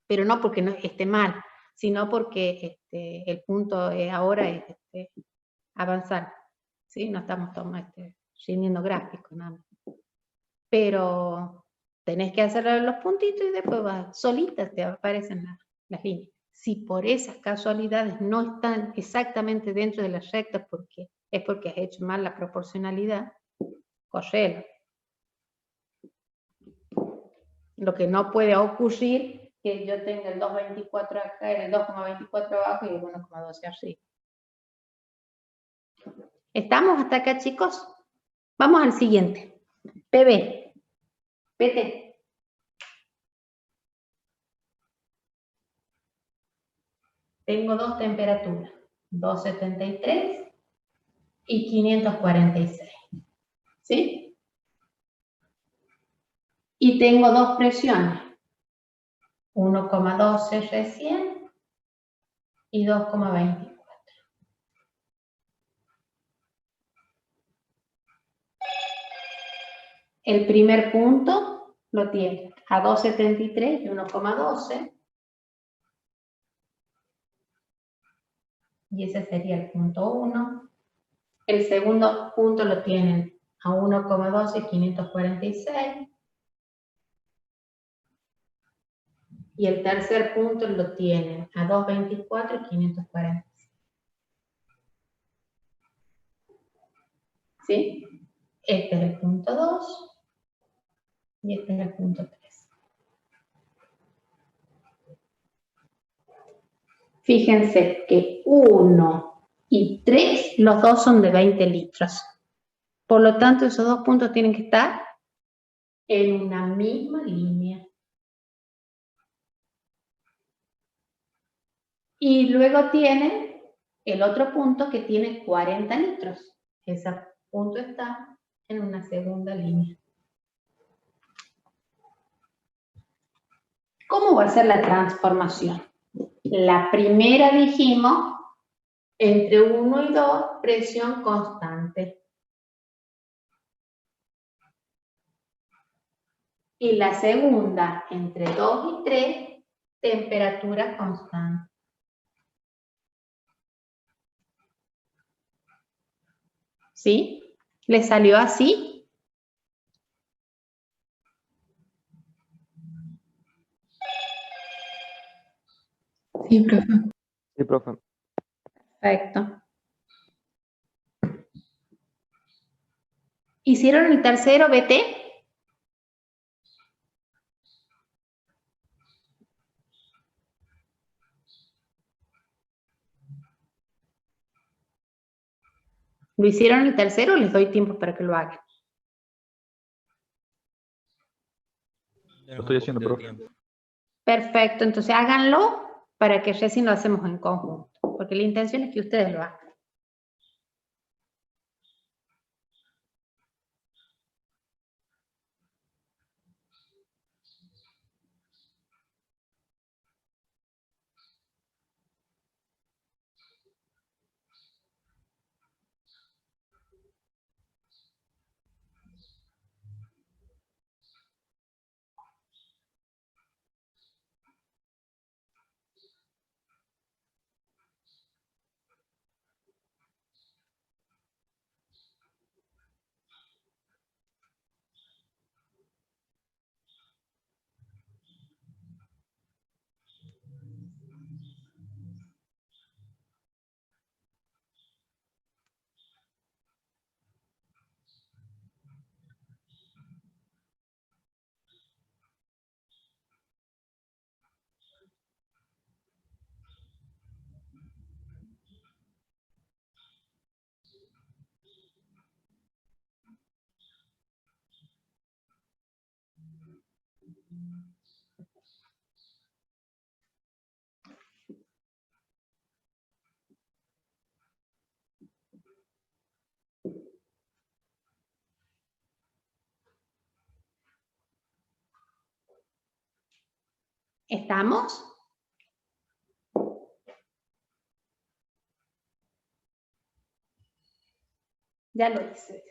pero no porque no esté mal, sino porque el punto ahora es avanzar, ¿sí? No estamos rindiendo gráficos, nada más. Pero tenés que hacer los puntitos y después solitas te aparecen las líneas. Si por esas casualidades no están exactamente dentro de las rectas es porque has hecho mal la proporcionalidad, correlo. Lo que no puede ocurrir que yo tenga el 2,24 acá, el 2,24 abajo y el 1,12 arriba. ¿Estamos hasta acá, chicos? Vamos al siguiente. PB. PT. Tengo dos temperaturas, 273 y 546. ¿Sí? Y tengo dos presiones, 1,12 recién y 2,24. El primer punto lo tiene a 2,73 y 1,12. Y ese sería el punto 1. El segundo punto lo tienen a 1,12 y 546. Y el tercer punto lo tienen a 2,24 y 546. ¿Sí? Este es el punto 2 y este es el punto 3. Fíjense que 1 y 3, los dos son de 20 litros. Por lo tanto, esos dos puntos tienen que estar en una misma línea. Y luego tienen el otro punto que tiene 40 litros. Ese punto está en una segunda línea. ¿Cómo va a ser la transformación? La primera dijimos Entre 1 y 2, presión constante. Y la segunda, entre 2 y 3, temperatura constante. ¿Sí? ¿Le salió así? Sí, profe. Sí, profe. Perfecto. ¿Hicieron el tercero, BT? ¿Lo hicieron el tercero? Les doy tiempo para que lo hagan. Lo estoy haciendo, profe. Perfecto, entonces háganlo para que recién lo hacemos en conjunto, porque la intención es que ustedes lo hagan. ¿Estamos? Ya lo hice.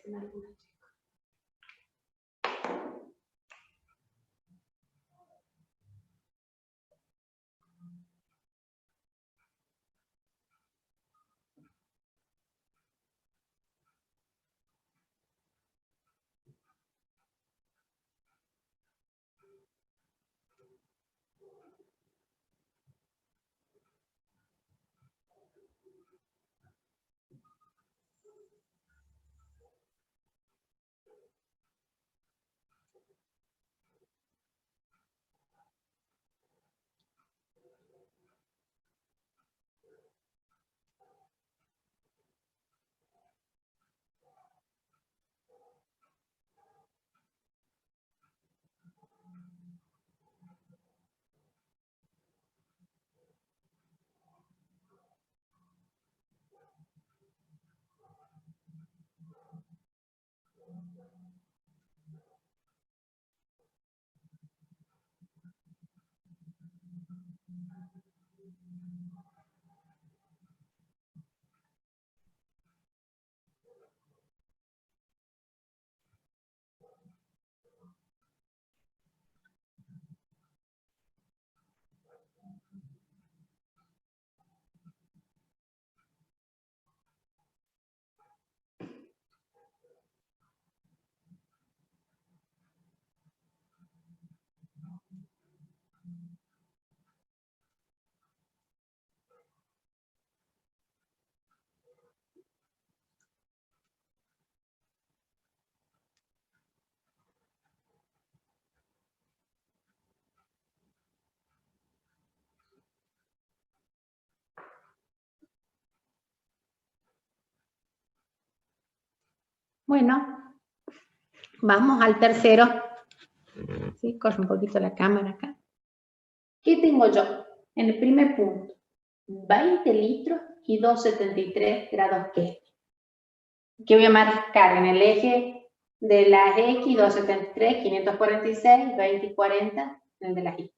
Bueno, vamos al tercero. Sí, corre un poquito la cámara acá. ¿Qué tengo yo? En el primer punto, 20 litros y 273 grados Kelvin. Que voy a marcar en el eje de las X, 273, 546, 20 y 40, en el de las Y.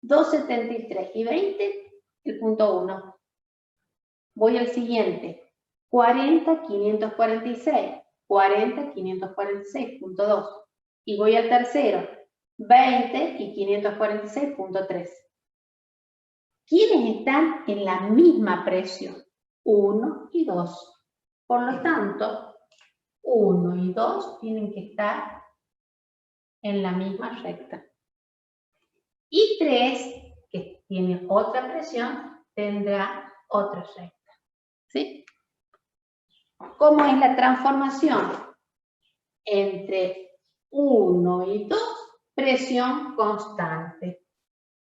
273 y 20, el punto 1. voy al siguiente, 40.546, 40.546.2. Y voy al tercero, 20 y 546.3. ¿Quiénes están en la misma presión? 1 y 2. Por lo tanto, 1 y 2 tienen que estar en la misma recta. Y 3, que tiene otra presión, tendrá otra recta. ¿Sí? ¿Cómo es la transformación? Entre 1 y 2, presión constante.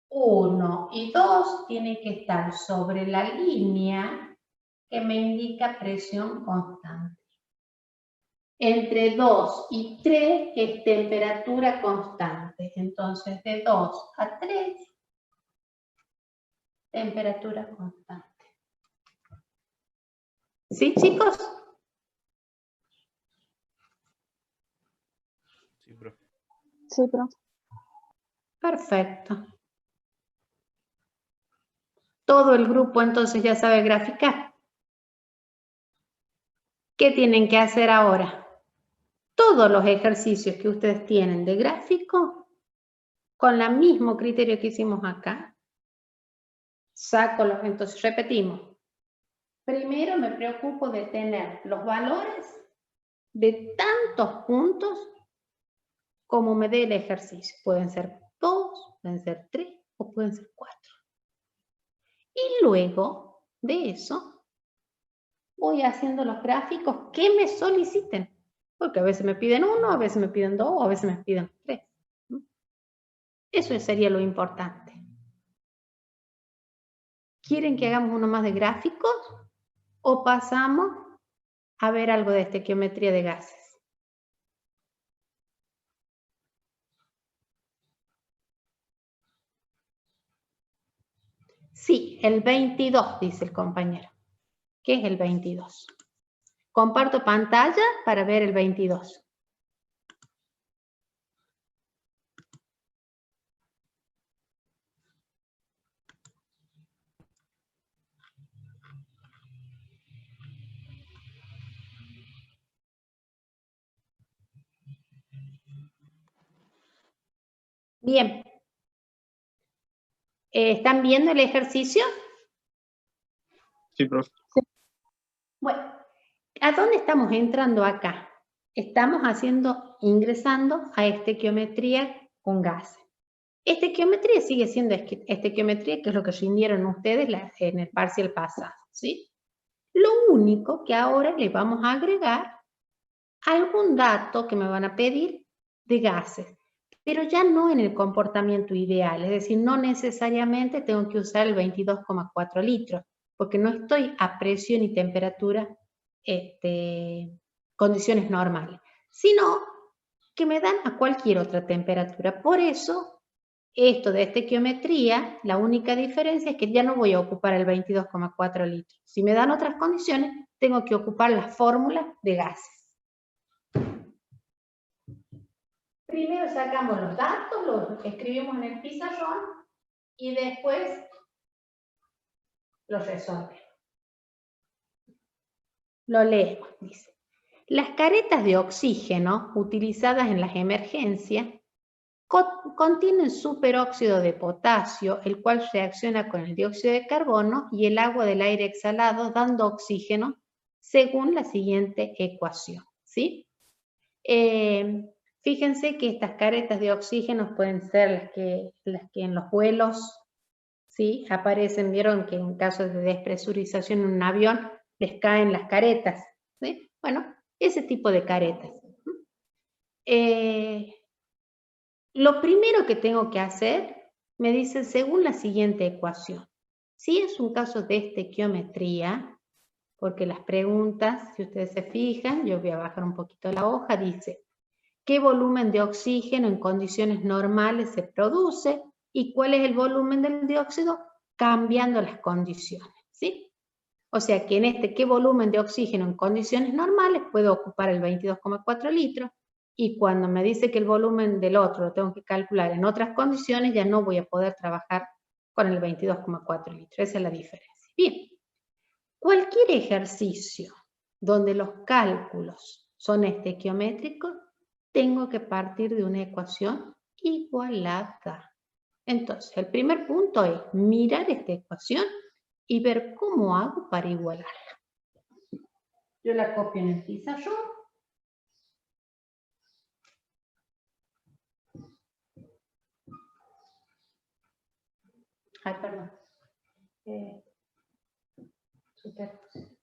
1 y 2 tienen que estar sobre la línea que me indica presión constante. Entre 2 y 3 es temperatura constante. Entonces, de 2 a 3, temperatura constante. ¿Sí, chicos? Sí, profe. Sí, profe. Perfecto. Todo el grupo entonces ya sabe graficar. ¿Qué tienen que hacer ahora? Todos los ejercicios que ustedes tienen de gráfico, con el mismo criterio que hicimos acá, entonces repetimos. Primero me preocupo de tener los valores de tantos puntos como me dé el ejercicio. Pueden ser 2, pueden ser 3 o pueden ser 4. Y luego de eso, voy haciendo los gráficos que me soliciten. Porque a veces me piden 1, a veces me piden 2, a veces me piden 3. Eso sería lo importante. ¿Quieren que hagamos uno más de gráficos? ¿O pasamos a ver algo de estequiometría de gases? Sí, el 22, dice el compañero. ¿Qué es el 22? Comparto pantalla para ver el 22. Bien. ¿Están viendo el ejercicio? Sí, profe. Bueno, ¿a dónde estamos entrando acá? Estamos ingresando a estequiometría con gases. Estequiometría sigue siendo estequiometría, que es lo que rindieron ustedes en el parcial pasado, ¿sí? Lo único que ahora les vamos a agregar algún dato que me van a pedir de gases, pero ya no en el comportamiento ideal, es decir, no necesariamente tengo que usar el 22,4 litros, porque no estoy a presión y temperatura, condiciones normales, sino que me dan a cualquier otra temperatura. Por eso, esto de estequiometría, la única diferencia es que ya no voy a ocupar el 22,4 litros. Si me dan otras condiciones, tengo que ocupar las fórmulas de gases. Primero sacamos los datos, los escribimos en el pizarrón y después los resolvemos. Lo leemos, dice. Las caretas de oxígeno utilizadas en las emergencias contienen superóxido de potasio, el cual reacciona con el dióxido de carbono y el agua del aire exhalado, dando oxígeno, según la siguiente ecuación, ¿sí? Fíjense que estas caretas de oxígeno pueden ser las que en los vuelos, ¿sí? Aparecen, vieron que en caso de despresurización en un avión les caen las caretas, ¿sí? Bueno, ese tipo de caretas. Lo primero que tengo que hacer, me dice según la siguiente ecuación. Si es un caso de estequiometría, porque las preguntas, si ustedes se fijan, yo voy a bajar un poquito la hoja, dice, ¿qué volumen de oxígeno en condiciones normales se produce? ¿Y cuál es el volumen del dióxido? Cambiando las condiciones, ¿sí? O sea que en ¿qué volumen de oxígeno en condiciones normales? Puedo ocupar el 22,4 litros. Y cuando me dice que el volumen del otro lo tengo que calcular en otras condiciones, ya no voy a poder trabajar con el 22,4 litros. Esa es la diferencia. Bien. Cualquier ejercicio donde los cálculos son estequiométricos, tengo que partir de una ecuación igualada. Entonces, el primer punto es mirar esta ecuación y ver cómo hago para igualarla. Yo la copio en el pizarrón. Ay, perdón. Superposición.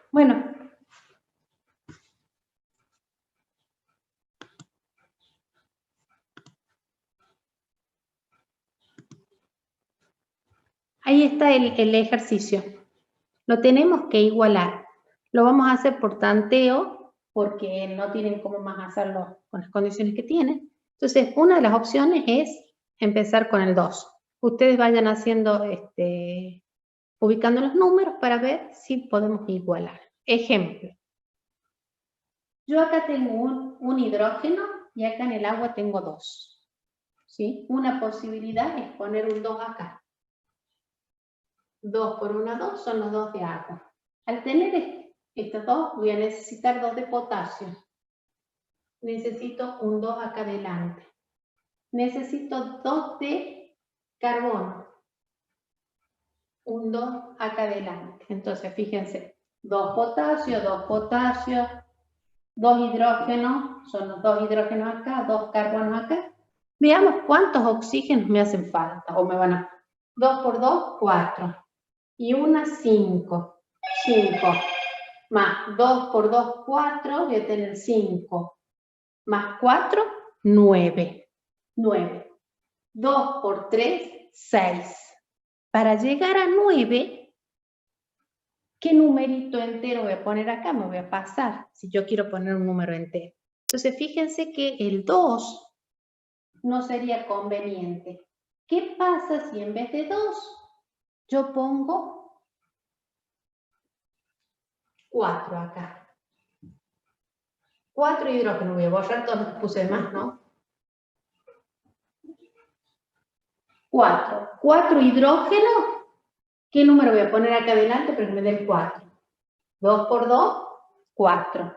Bueno, ahí está el ejercicio. Lo tenemos que igualar. Lo vamos a hacer por tanteo, porque no tienen cómo más hacerlo con las condiciones que tienen. Entonces, una de las opciones es empezar con el 2. Ustedes vayan haciendo, ubicando los números para ver si podemos igualar. Ejemplo. Yo acá tengo un hidrógeno y acá en el agua tengo 2. ¿Sí? Una posibilidad es poner un 2 acá. 2 por 1, 2 son los 2 de agua. Al tener estos 2, voy a necesitar 2 de potasio. Necesito un 2 acá adelante. Necesito 2 de carbono. Un 2 acá adelante. Entonces, fíjense, 2 potasio, 2 hidrógenos, son los 2 hidrógenos acá, 2 carbonos acá. Veamos cuántos oxígenos me hacen falta, o me van a... 2 por 2, 4. Y una 5. 5. Más 2 por 2, 4. Voy a tener 5. Más 4, 9. 9. 2 por 3, 6. Para llegar a 9, ¿qué numerito entero voy a poner acá? Me voy a pasar, si yo quiero poner un número entero. Entonces, fíjense que el 2 no sería conveniente. ¿Qué pasa si en vez de 2 yo pongo 4 acá? 4 hidrógenos, voy a borrar todos los que puse más, ¿no? 4. 4 hidrógenos. ¿Qué número voy a poner acá adelante para que me dé el 4? 2 por 2, 4.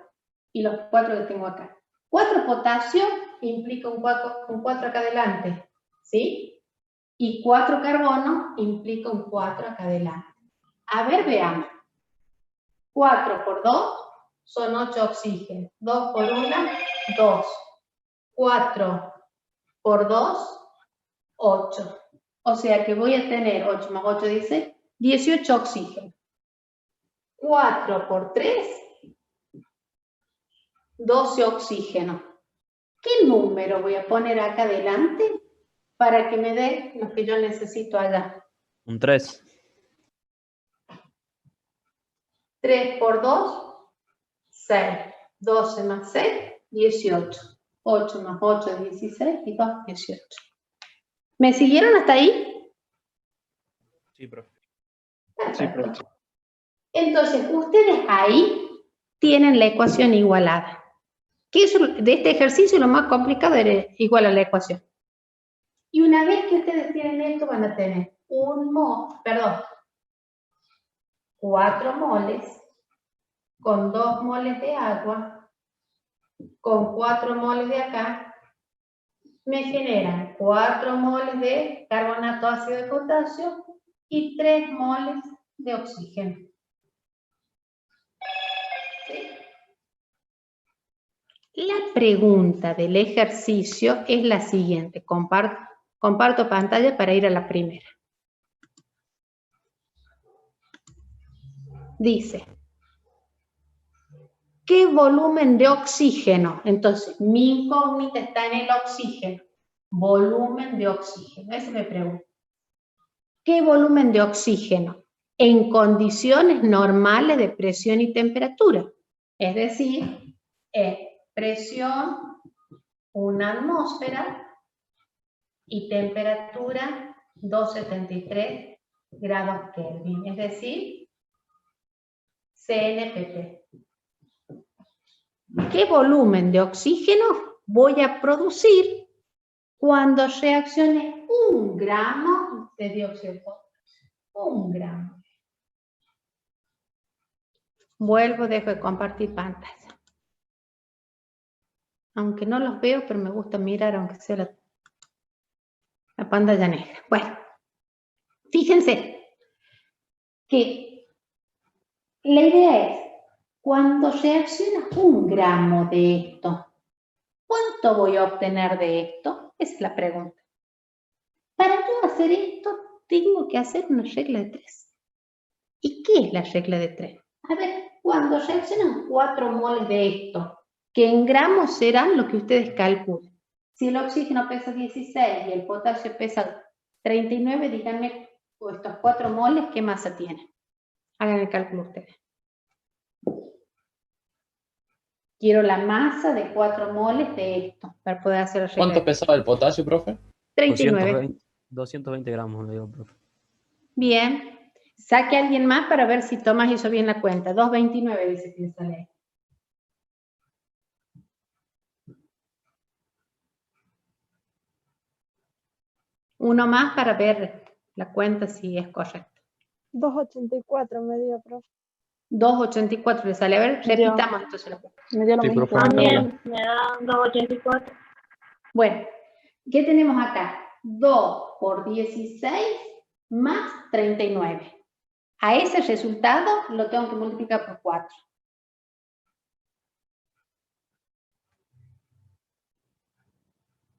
Y los 4 que tengo acá. 4 potasio implica un 4 acá adelante, ¿sí? Y 4 carbono implica un 4 acá adelante. A ver, veamos. 4 por 2 son 8 oxígenos. 2 por 1, 2. 4 por 2, 8. O sea que voy a tener 8 más 8 dice 18 oxígenos. 4 por 3, 12 oxígenos. ¿Qué número voy a poner acá adelante para que me dé lo que yo necesito allá? Un 3. 3 por 2, 6. 12 más 6, 18. 8 más 8, 16 y 2, 18. ¿Me siguieron hasta ahí? Sí, profe. Sí, profe. Entonces, ustedes ahí tienen la ecuación igualada. ¿Qué es de este ejercicio? Lo más complicado era igualar la ecuación. Y una vez que ustedes tienen esto, van a tener 4 moles, con 2 moles de agua, con 4 moles de acá, me generan 4 moles de carbonato ácido de potasio y 3 moles de oxígeno. ¿Sí? La pregunta del ejercicio es la siguiente. Comparto pantalla para ir a la primera. Dice, ¿qué volumen de oxígeno? Entonces, mi incógnita está en el oxígeno. Volumen de oxígeno. Eso me pregunto. ¿Qué volumen de oxígeno en condiciones normales de presión y temperatura? Es decir, presión, 1 atmósfera y temperatura 273 grados Kelvin. Es decir, CNPP. ¿Qué volumen de oxígeno voy a producir cuando reaccione 1 gramo de dióxido de potasio? 1 gramo. Vuelvo, dejo de compartir pantalla. Aunque no los veo, pero me gusta mirar aunque sea la pantalla negra. Bueno, fíjense que la idea es, cuando reacciona 1 gramo de esto, ¿cuánto voy a obtener de esto? Esa es la pregunta. Para yo hacer esto, tengo que hacer una regla de 3. ¿Y qué es la regla de 3? A ver, cuando reaccionan 4 moles de esto, que en gramos serán lo que ustedes calculen. Si el oxígeno pesa 16 y el potasio pesa 39, díganme estos 4 moles, ¿qué masa tienen? Hagan el cálculo ustedes. Quiero la masa de 4 moles de esto, para poder hacer la regla. ¿Cuánto pesaba el potasio, profe? 39. 220 gramos, me digo, profe. Bien. Saque a alguien más para ver si Tomás hizo bien la cuenta. 229 dice que le sale ahí. Uno más para ver la cuenta si es correcta. 284 me dio, profe. 284 le sale. A ver, repitamos entonces la cuenta. Me dio lo Sí, mismo. profe, me dio. También me dan 284. Bueno, ¿qué tenemos acá? 2 por 16 más 39. A ese resultado lo tengo que multiplicar por 4.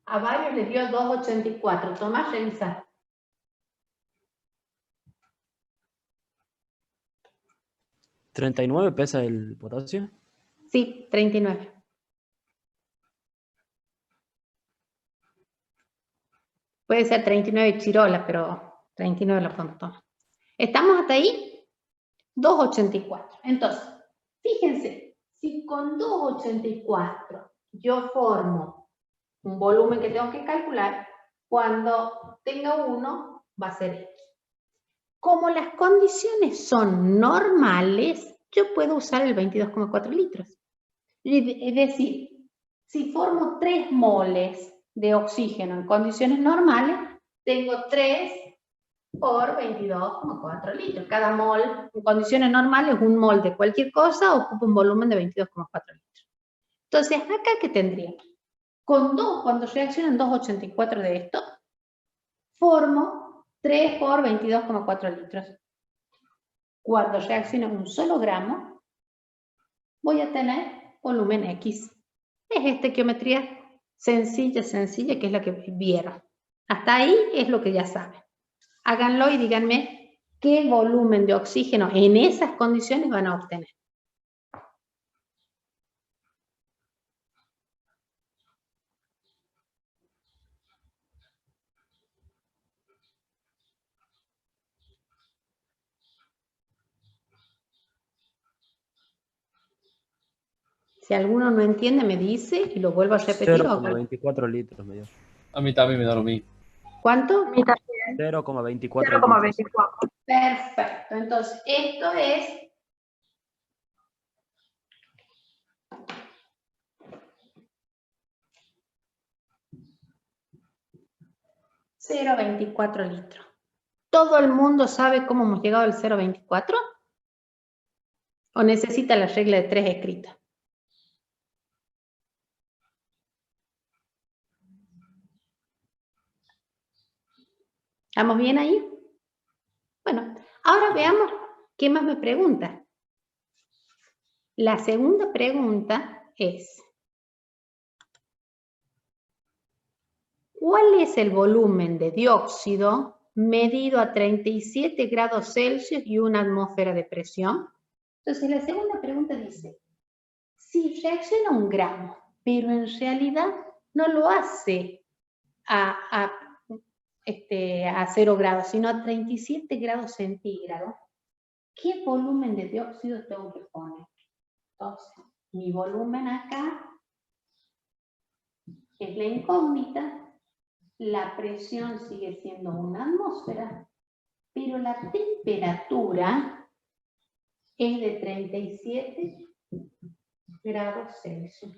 A varios les dio 284. Tomás, revisa. ¿39 pesa el potasio? Sí, 39. Puede ser 39 chirolas, pero 39 lo podemos tomar. ¿Estamos hasta ahí? 284. Entonces, fíjense, si con 284 yo formo un volumen que tengo que calcular, cuando tenga 1 va a ser X. Como las condiciones son normales, yo puedo usar el 22,4 litros. Es decir, si formo 3 moles de oxígeno en condiciones normales, tengo 3 por 22,4 litros. Cada mol en condiciones normales, un mol de cualquier cosa ocupa un volumen de 22,4 litros. Entonces, acá, ¿qué tendríamos? Cuando reaccionan 2,84 de esto, formo 3 por 22,4 litros. Cuando reacciona un solo gramo, voy a tener volumen X. Es esta geometría sencilla, que es la que vieron. Hasta ahí es lo que ya saben. Háganlo y díganme qué volumen de oxígeno en esas condiciones van a obtener. Si alguno no entiende, me dice y lo vuelvo a repetir. 0,24 litros me dio. A mí también me da lo mismo. ¿Cuánto? 0,24 litros. Perfecto. Entonces, esto es 0,24 litros. ¿Todo el mundo sabe cómo hemos llegado al 0,24? ¿O necesita la regla de 3 escrita? ¿Estamos bien ahí? Bueno, ahora veamos qué más me pregunta. La segunda pregunta es: ¿cuál es el volumen de dióxido medido a 37 grados Celsius y una atmósfera de presión? Entonces, la segunda pregunta dice: si reacciona 1 gramo, pero en realidad no lo hace a 0 grados, sino a 37 grados centígrados, ¿qué volumen de dióxido tengo que poner? Entonces, mi volumen acá es la incógnita, la presión sigue siendo 1 atmósfera, pero la temperatura es de 37 grados Celsius.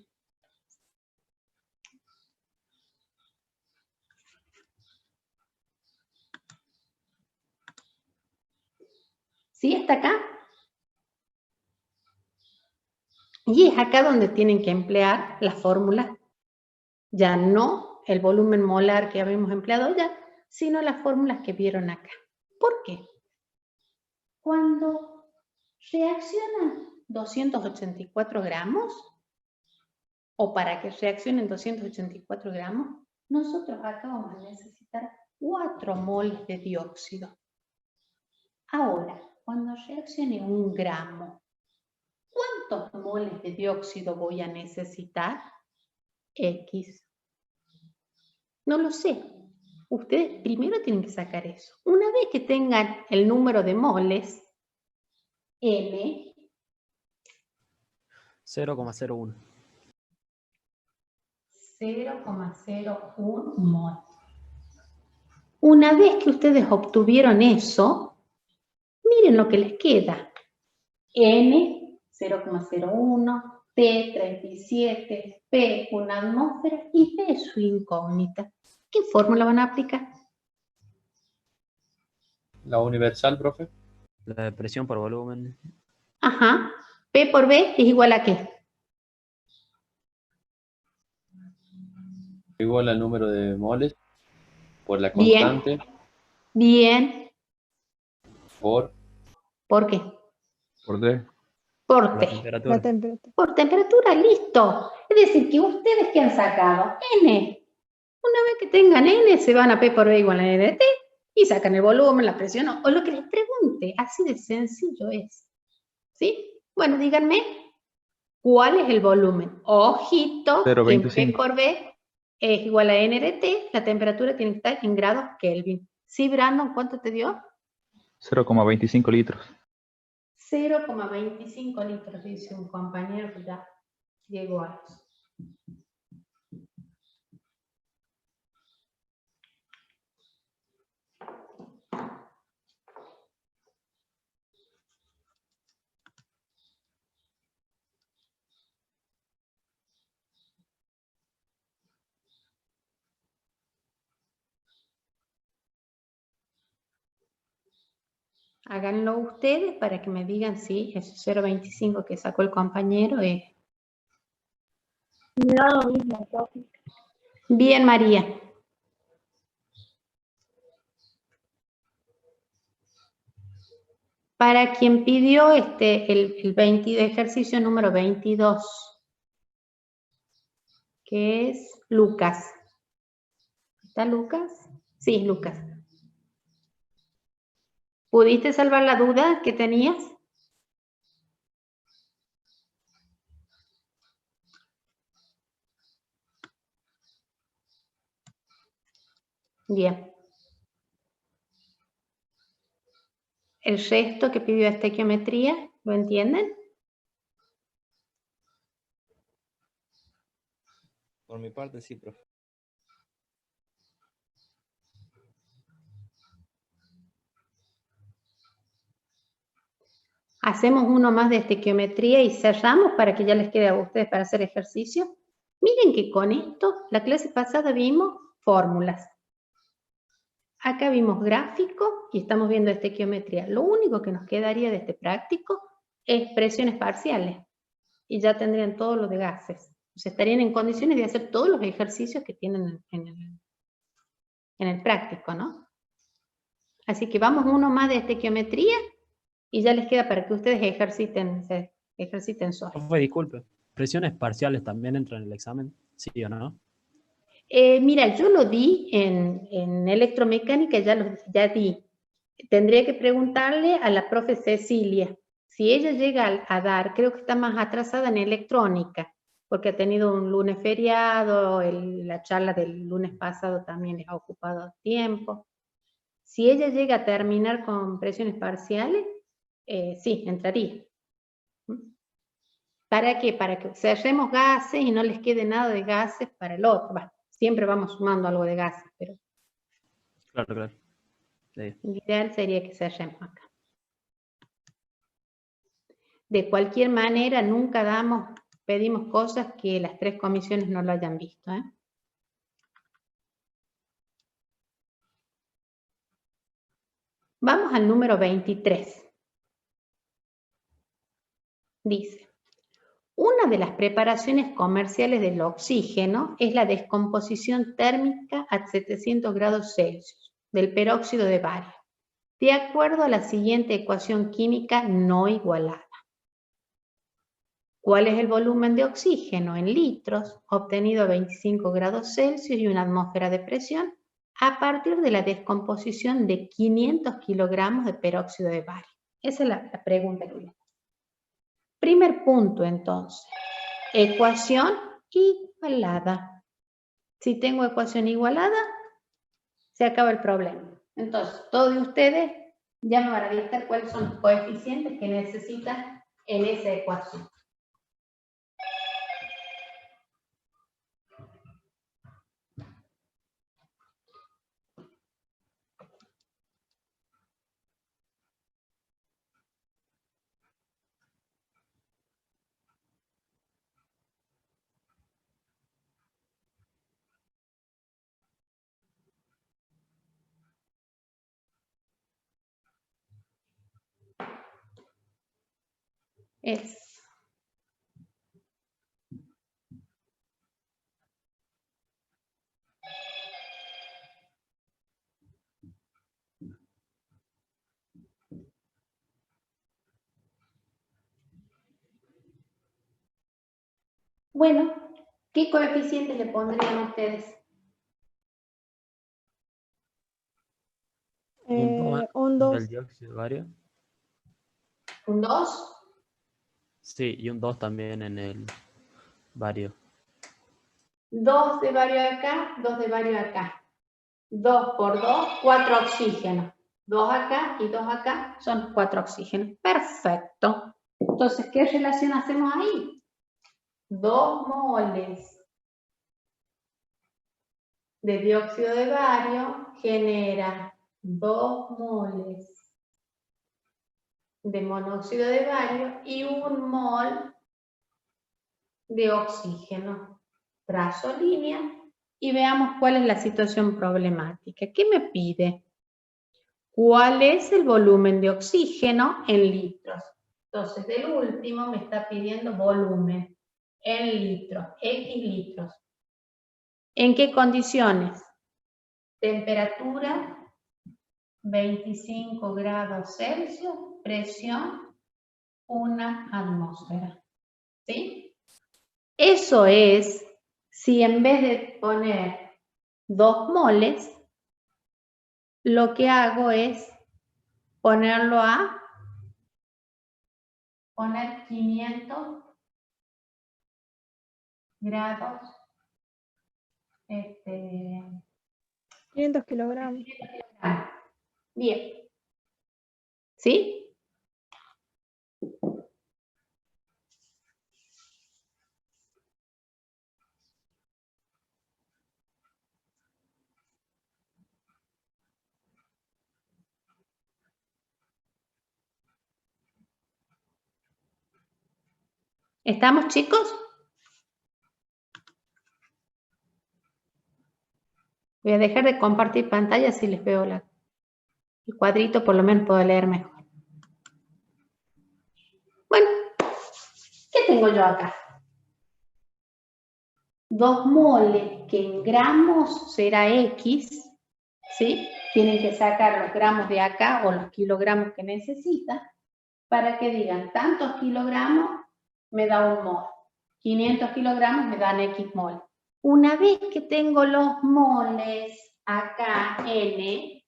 ¿Sí? ¿Hasta acá? Y es acá donde tienen que emplear la fórmula, ya no el volumen molar que habíamos empleado ya, sino las fórmulas que vieron acá. ¿Por qué? Cuando reaccionan 284 gramos, o para que reaccionen 284 gramos, nosotros acá vamos a necesitar 4 moles de dióxido. Ahora, cuando reaccione 1 gramo, ¿cuántos moles de dióxido voy a necesitar? X. No lo sé. Ustedes primero tienen que sacar eso. Una vez que tengan el número de moles, M 0,01. 0,01 mol. Una vez que ustedes obtuvieron eso, miren lo que les queda. N 0,01, T 37, P una atmósfera y P su incógnita. ¿Qué fórmula van a aplicar? La universal, profe. La presión por volumen. Ajá. P por B es igual a ¿qué? Igual al número de moles por la Bien. constante Bien. por ¿Por qué? Por D. Por La T. temperatura. La temperatura. Por temperatura, listo. Es decir, que ustedes que han sacado N, una vez que tengan N, se van a P por B igual a N de T y sacan el volumen, la presión o lo que les pregunte. Así de sencillo es. ¿Sí? Bueno, díganme, ¿cuál es el volumen? Ojito, que en P 0,25. por B es igual a N de T, la temperatura tiene que estar en grados Kelvin. ¿Sí, Brandon? ¿Cuánto te dio? 0,25 litros. 0,25 litros, dice un compañero que ya llegó a eso. Háganlo ustedes para que me digan si ese 0,25 que sacó el compañero es. Me da lo mismo, profe. Bien, María. Para quien pidió el ejercicio número 22, que es Lucas. ¿Está Lucas? Sí, Lucas. ¿Pudiste salvar la duda que tenías? Bien. El resto que pidió estequiometría, ¿lo entienden? Por mi parte, sí, profe. Hacemos uno más de estequiometría y cerramos para que ya les quede a ustedes para hacer ejercicio. Miren que con esto, la clase pasada vimos fórmulas. Acá vimos gráfico y estamos viendo estequiometría. Lo único que nos quedaría de este práctico es presiones parciales. Y ya tendrían todo lo de gases. O sea, estarían en condiciones de hacer todos los ejercicios que tienen en el práctico, ¿no? Así que vamos uno más de estequiometría y ya les queda para que ustedes ejerciten solos. Profe, disculpe. ¿Presiones parciales también entran en el examen? ¿Sí o no? Mira, yo lo di en electromecánica, ya di. Tendría que preguntarle a la profe Cecilia. Si ella llega a dar, creo que está más atrasada en electrónica, porque ha tenido un lunes feriado, la charla del lunes pasado también les ha ocupado tiempo. Si ella llega a terminar con presiones parciales, sí, entraría. ¿Para qué? Para que cerremos gases y no les quede nada de gases para el otro. Bueno, siempre vamos sumando algo de gases, pero Claro. Sí. lo ideal sería que cerremos acá. De cualquier manera, nunca pedimos cosas que las 3 comisiones no lo hayan visto, ¿eh? Vamos al número 23. Dice, una de las preparaciones comerciales del oxígeno es la descomposición térmica a 700 grados Celsius del peróxido de bario, de acuerdo a la siguiente ecuación química no igualada. ¿Cuál es el volumen de oxígeno en litros obtenido a 25 grados Celsius y una atmósfera de presión a partir de la descomposición de 500 kilogramos de peróxido de bario? Esa es la pregunta que viene. Primer punto, entonces. Ecuación igualada. Si tengo ecuación igualada, se acaba el problema. Entonces, todos de ustedes ya me van a dictar cuáles son los coeficientes que necesitan en esa ecuación. Es bueno, ¿qué coeficientes le pondrían ustedes? Un 2. Del dióxido de bario. ¿Un 2? Sí, y un 2 también en el bario. 2 de bario acá, 2 de bario acá. 2 por 2, 4 oxígenos. 2 acá y 2 acá son 4 oxígenos. Perfecto. Entonces, ¿qué relación hacemos ahí? 2 moles de dióxido de bario genera 2 moles de monóxido de bario y 1 mol de oxígeno. Trazo línea y veamos cuál es la situación problemática. ¿Qué me pide? ¿Cuál es el volumen de oxígeno en litros? Entonces, del último me está pidiendo volumen en litros, X litros. ¿En qué condiciones? Temperatura, 25 grados Celsius, presión, 1 atmósfera. ¿Sí? Eso es si en vez de poner 2 moles, lo que hago es ponerlo a poner 500 grados 500 kilogramos. Bien. ¿Sí? ¿Estamos, chicos? Voy a dejar de compartir pantalla si les veo el cuadrito, por lo menos puedo leer mejor. Bueno, ¿qué tengo yo acá? 2 moles que en gramos será X, ¿sí? Tienen que sacar los gramos de acá o los kilogramos que necesitan para que digan tantos kilogramos me da un mol, 500 kilogramos me dan X mol. Una vez que tengo los moles acá, N,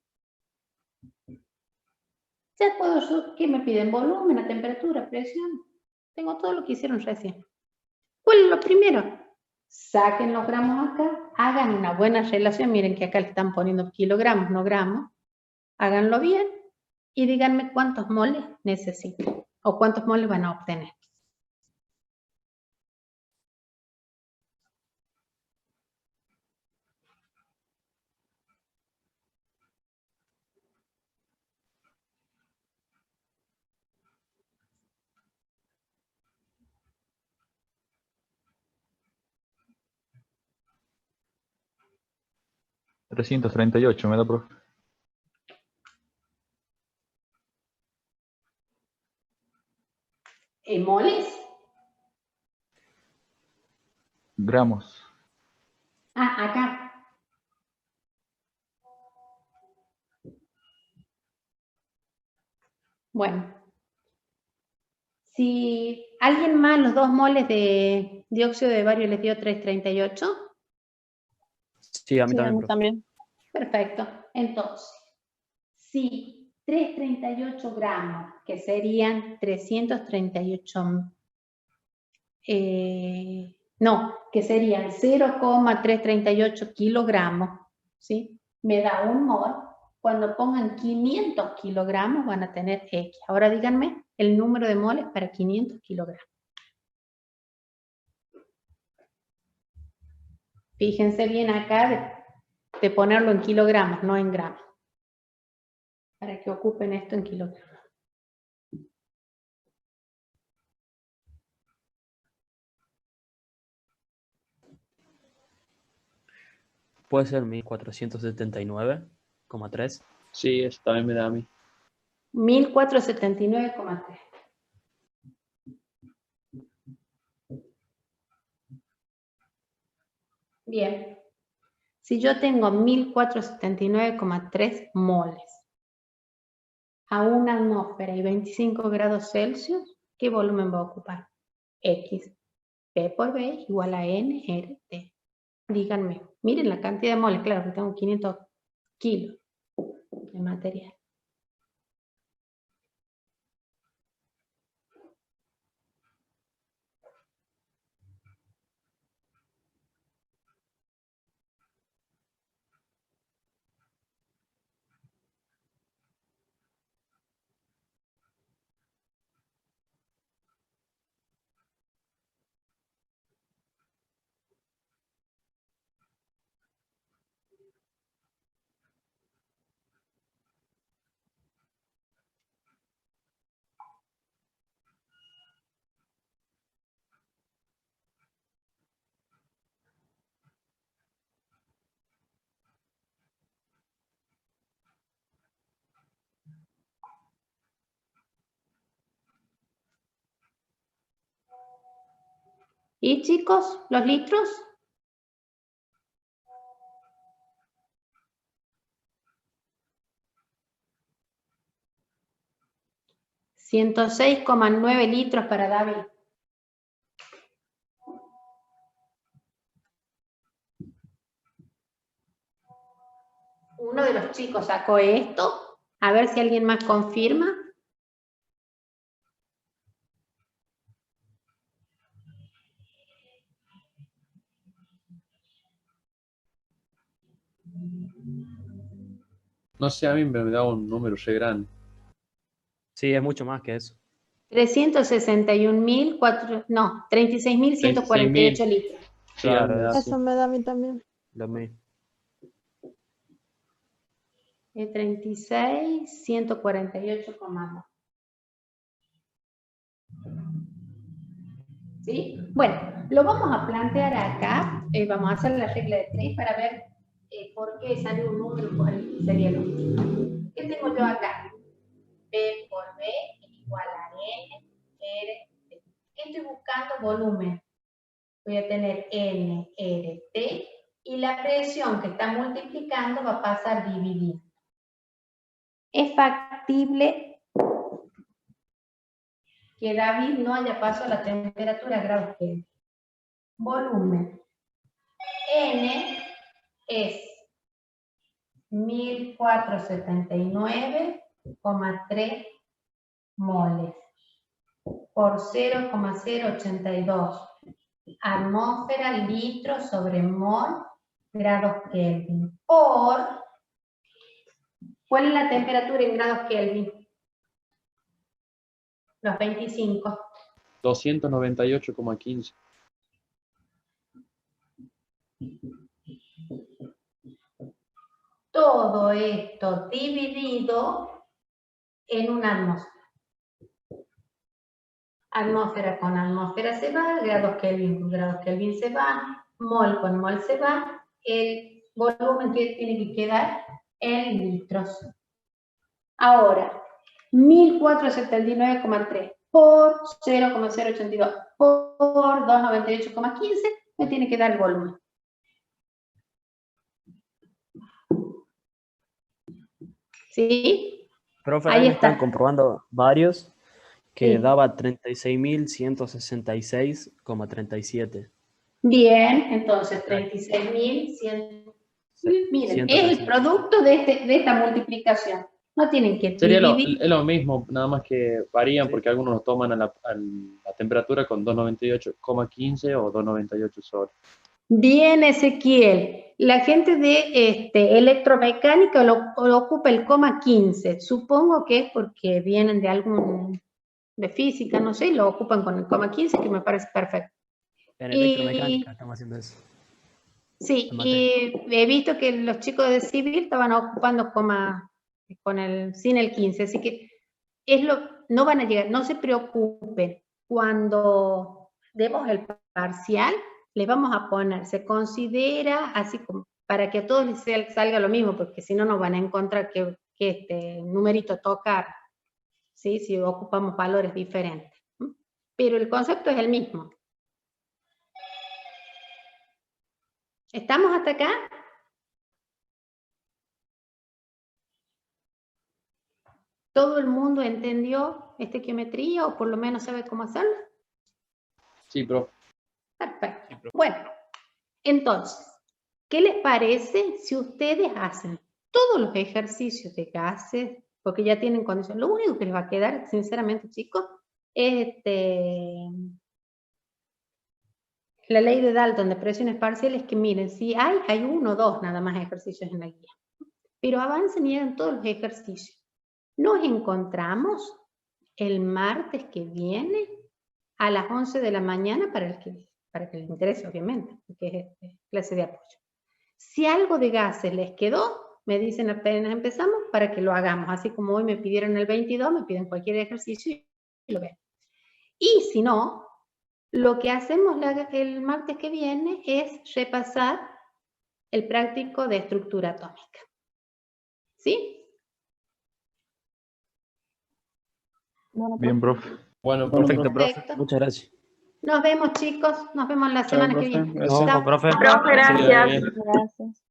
ya puedo, ¿qué me piden? Volumen, a temperatura, presión. Tengo todo lo que hicieron recién. ¿Cuál es lo primero? Saquen los gramos acá, hagan una buena relación, miren que acá le están poniendo kilogramos, no gramos, háganlo bien y díganme cuántos moles necesitan o cuántos moles van a obtener. $338 me da, profe. ¿Moles? Gramos. Ah, acá. Bueno. Si alguien más los 2 moles de dióxido de bario les dio 338. Sí, a mí Sí, también, a mí profe. también. Perfecto. Entonces, si 338 gramos, que serían 338, no, que serían 0,338 kilogramos, ¿sí? Me da un mol. Cuando pongan 500 kilogramos van a tener X. Ahora díganme el número de moles para 500 kilogramos. Fíjense bien acá de ponerlo en kilogramos, no en gramos. Para que ocupen esto en kilogramos. Puede ser 1479,3. Sí, eso también me da a mí. 1479,3. Bien. Si yo tengo 1479,3 moles a una atmósfera y 25 grados Celsius, ¿qué volumen va a ocupar? X. P por B igual a N RT. Díganme. Miren la cantidad de moles. Claro que tengo 500 kilos de material. ¿Y chicos, los litros? $106,9 litros para David. Uno de los chicos sacó esto. A ver si alguien más confirma. No sé, a mí me da un número re grande. Sí, es mucho más que eso. 36.148 litros. Sí, Claro, me da así. Eso me da a mí también. Lo mismo. 36.148,2. ¿Sí? Bueno, lo vamos a plantear acá. Vamos a hacer la regla de 3 para ver ¿por qué sale un número? ¿Cuál sería lo mismo? ¿Qué tengo yo acá? B por B igual a N, R, T. ¿Qué estoy buscando? Volumen. Voy a tener N, R, T, y la presión que está multiplicando va a pasar dividiendo. ¿Es factible que David no haya pasado la temperatura a grados Kelvin? Volumen. N es 1479,3 moles por 0,082 atmósfera litros sobre mol grados Kelvin por, ¿cuál es la temperatura en grados Kelvin? Los 25. 298,15. Todo esto dividido en una atmósfera. Atmósfera con atmósfera se va, grados Kelvin con grados Kelvin se va, mol con mol se va, el volumen que tiene que quedar en litros. Ahora, 1479,3 por 0,082 por 298,15 me tiene que dar el volumen. ¿Sí? Profe, Ahí ahí está. están comprobando varios que Sí. daba 36.166,37. Bien, entonces 36.100. Miren, es el 160. producto de esta multiplicación. No tienen que Sería dividir. es lo mismo, nada más que varían Sí. porque algunos lo toman a la temperatura con 298,15 o 298 sobre. Bien, Ezequiel. La gente de electromecánica lo ocupa el coma 15. Supongo que es porque vienen de de física, no sé, lo ocupan con el coma 15, que me parece perfecto. En electromecánica estamos haciendo eso. Sí, en y he visto que los chicos de civil estaban ocupando coma sin el 15, así que no van a llegar, no se preocupen. Cuando demos el parcial, les vamos a poner, se considera así como para que a todos les salga lo mismo, porque si no nos van a encontrar que este numerito tocar, ¿sí? Si ocupamos valores diferentes. Pero el concepto es el mismo. ¿Estamos hasta acá? ¿Todo el mundo entendió estequiometría o por lo menos sabe cómo hacerlo? Sí, profe. Perfecto. Bueno, entonces, ¿qué les parece si ustedes hacen todos los ejercicios de gases? Porque ya tienen condición. Lo único que les va a quedar, sinceramente, chicos, es la ley de Dalton de presiones parciales, que miren, si hay 1 o 2 nada más ejercicios en la guía. Pero avancen y hagan todos los ejercicios. Nos encontramos el martes que viene a las 11 de la mañana para el que les interese, obviamente, porque es clase de apoyo. Si algo de gases les quedó, me dicen apenas empezamos para que lo hagamos. Así como hoy me pidieron el 22, me piden cualquier ejercicio y lo ven. Y si no, lo que hacemos el martes que viene es repasar el práctico de estructura atómica. ¿Sí? Bueno, Bien, profe. Bueno, Perfecto, profe. Perfecto. Muchas gracias. Nos vemos, chicos. Nos vemos la Chao, semana que profe. viene. Gracias. No, profe. Profe, gracias. gracias.